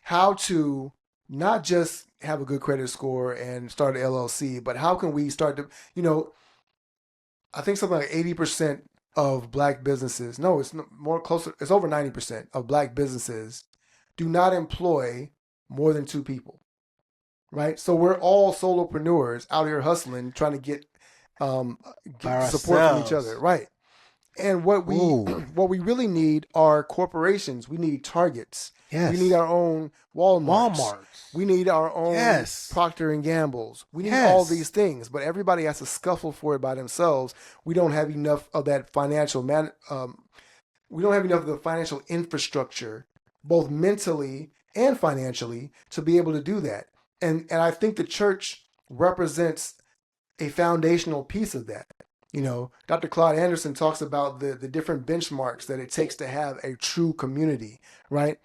how to not just have a good credit score and start an LLC, but how can we start to, I think something like 80% of black businesses, no, it's more closer, it's over 90% of black businesses do not employ more than 2 people. Right, so we're all solopreneurs out here hustling, trying to get support from each other. Right, and what we really need are corporations. We need Targets. Yes. We need our own Walmarts. We need our own Procter and Gambles. We need all these things, but everybody has to scuffle for it by themselves. We don't have enough of that financial we don't have enough of the financial infrastructure, both mentally and financially, to be able to do that. And I think the church represents a foundational piece of that. Dr. Claude Anderson talks about the different benchmarks that it takes to have a true community, right?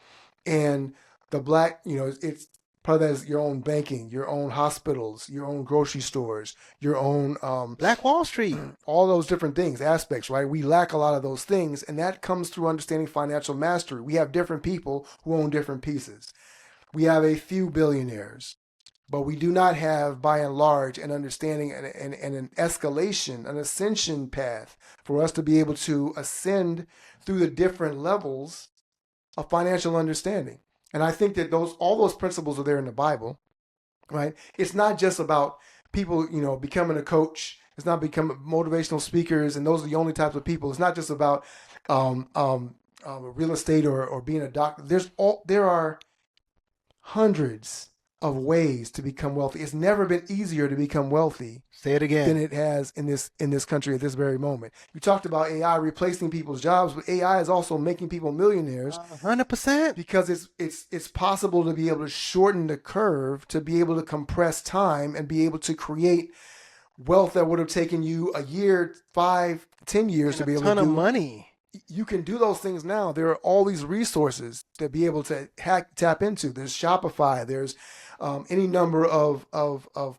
And the black, it's part of that is your own banking, your own hospitals, your own grocery stores, your own Black Wall Street, all those different things, aspects, right? We lack a lot of those things, and that comes through understanding financial mastery. We have different people who own different pieces. We have a few billionaires, but we do not have, by and large, an understanding and an escalation, an ascension path for us to be able to ascend through the different levels of financial understanding. And I think that all those principles are there in the Bible, right? It's not just about people, becoming a coach. It's not becoming motivational speakers, and those are the only types of people. It's not just about real estate or being a doctor. There are hundreds of ways to become wealthy. It's never been easier to become wealthy. Say it again. Than it has in this country at this very moment. You talked about AI replacing people's jobs, but AI is also making people millionaires. 100%. Because it's possible to be able to shorten the curve, to be able to compress time and be able to create wealth that would have taken you a year, 5, 10 years to be able to do. A ton of money. You can do those things now. There are all these resources to be able to tap into. There's Shopify. There's any number of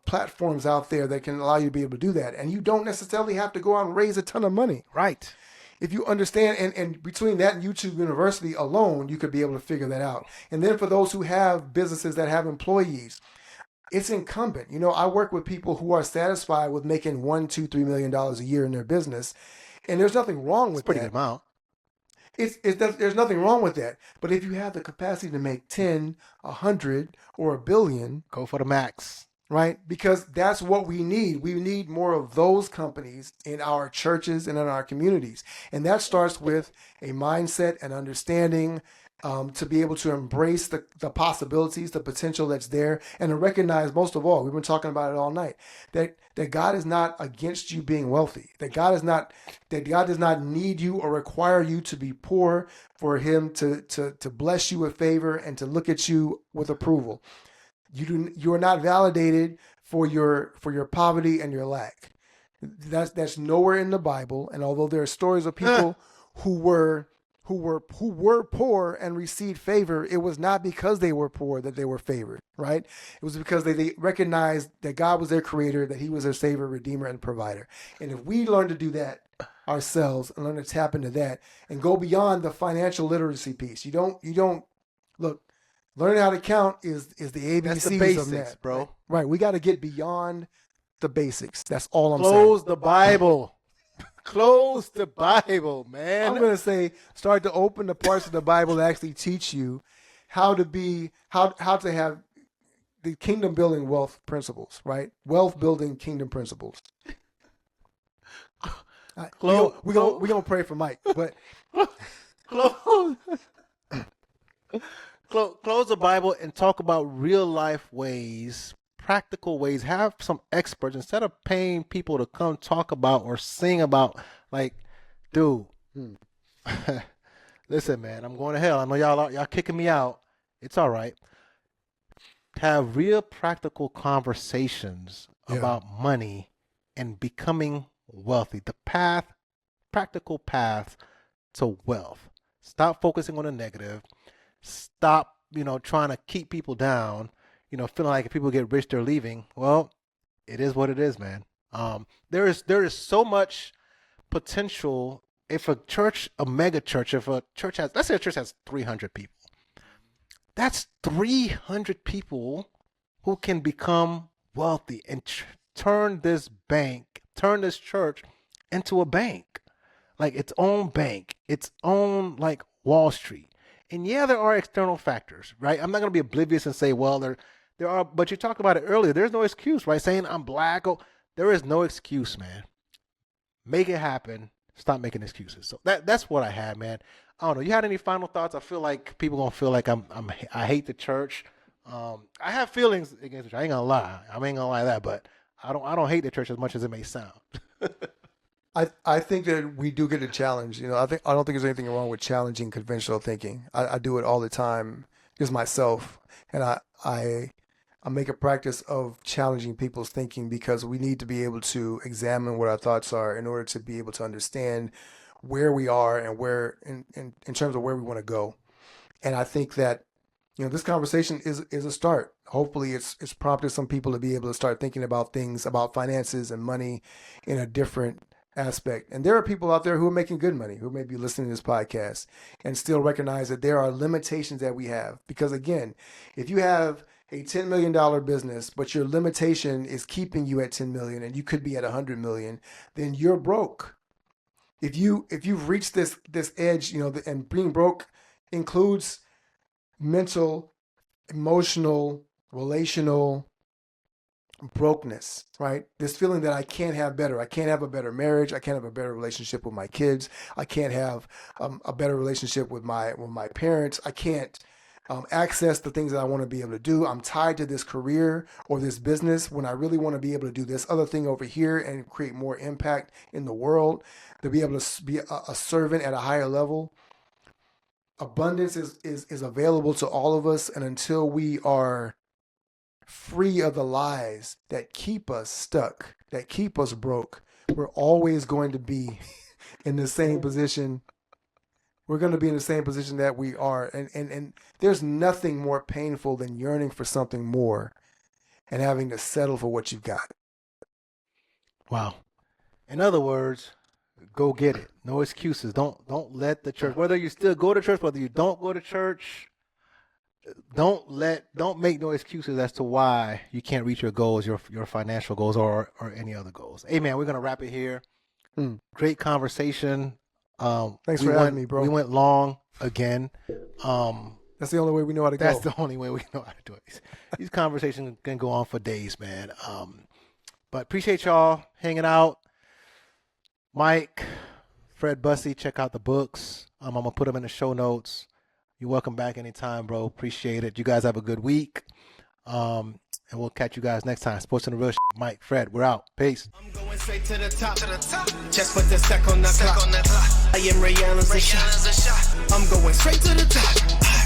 platforms out there that can allow you to be able to do that. And you don't necessarily have to go out and raise a ton of money. Right. If you understand, and between that and YouTube University alone, you could be able to figure that out. And then for those who have businesses that have employees, it's incumbent. I work with people who are satisfied with making $1, $2, $3 million a year in their business. And there's nothing wrong with that. Pretty good amount. There's nothing wrong with that. But if you have the capacity to make 10, 100, or $1 billion, go for the max. Right? Because that's what we need. We need more of those companies in our churches and in our communities. And that starts with a mindset and understanding to be able to embrace the possibilities, the potential that's there, and to recognize, most of all, we've been talking about it all night, that God is not against you being wealthy, that God does not need you or require you to be poor for him to bless you with favor and to look at you with approval. You are not validated for your poverty and your lack. That's nowhere in the Bible. And although there are stories of people who were poor and received favor, it was not because they were poor that they were favored, right? It was because they recognized that God was their creator, that he was their savior, redeemer, and provider. And if we learn to do that ourselves and learn to tap into that and go beyond the financial literacy piece, you don't look, learning how to count is the ABCs. That's the basics, of that, bro. Right. We got to get beyond the basics. That's all I'm saying. Close saying. the Bible. Close the Bible, man. I'm going to say start to open the parts of the Bible that actually teach you how to have the kingdom building wealth principles, right? Wealth building kingdom principles. We're going to pray for Mike, but close the Bible and talk about real life ways, practical ways. Have some experts instead of paying people to come talk about or sing about. Like, dude, listen, man, I'm going to hell. I know y'all kicking me out. It's all right. Have real practical conversations about money and becoming wealthy. The practical path to wealth. Stop focusing on the negative. Stop, trying to keep people down. Feeling like if people get rich, they're leaving. Well, it is what it is, man. There is so much potential. If a mega church, let's say a church has 300 people. That's 300 people who can become wealthy and turn this church into a bank, like its own bank, its own like Wall Street. And yeah, there are external factors, right? I'm not going to be oblivious and say, well, there are, but you talked about it earlier. There's no excuse, right? Saying I'm black. Oh, there is no excuse, man. Make it happen. Stop making excuses. So that's what I had, man. I don't know. You had any final thoughts? I feel like people gonna feel like I hate the church. I have feelings against the church. I ain't gonna lie that, but I don't hate the church as much as it may sound. I think that we do get a challenge. I don't think there's anything wrong with challenging conventional thinking. I do it all the time, just myself, and I make a practice of challenging people's thinking because we need to be able to examine what our thoughts are in order to be able to understand where we are and where in terms of where we want to go. And I think that this conversation is a start. Hopefully it's prompted some people to be able to start thinking about things about finances and money in a different aspect. And there are people out there who are making good money, who may be listening to this podcast and still recognize that there are limitations that we have. Because again, if you have a $10 million business, but your limitation is keeping you at 10 million and you could be at 100 million, then you're broke. If you've reached this edge, and being broke includes mental, emotional, relational brokenness, right? This feeling that I can't have better. I can't have a better marriage. I can't have a better relationship with my kids. I can't have a better relationship with my parents. I can't access the things that I want to be able to do. I'm tied to this career or this business when I really want to be able to do this other thing over here and create more impact in the world, to be able to be a servant at a higher level. Abundance is available to all of us, and until we are free of the lies that keep us stuck, that keep us broke, we're always going to be in the same position. We're going to be in the same position that we are. And there's nothing more painful than yearning for something more and having to settle for what you've got. Wow. In other words, go get it. No excuses. Don't let the church, whether you still go to church, whether you don't go to church, don't make no excuses as to why you can't reach your goals, your financial goals or any other goals. Hey man, we're going to wrap it here. Great conversation. Thanks for having me, bro. We went long again. That's the only way we know how to go. That's the only way we know how to do it. These conversations can go on for days, man. But appreciate y'all hanging out. Mike, Fred Bussey, check out the books. I'm going to put them in the show notes. You're welcome back anytime, bro. Appreciate it. You guys have a good week. And we'll catch you guys next time. Sports and the Real Shit. Mike, Fred, we're out. Peace. I'm going straight to the top. Just put the stack on the clock. I am Rihanna's a shot. I'm going straight to the top.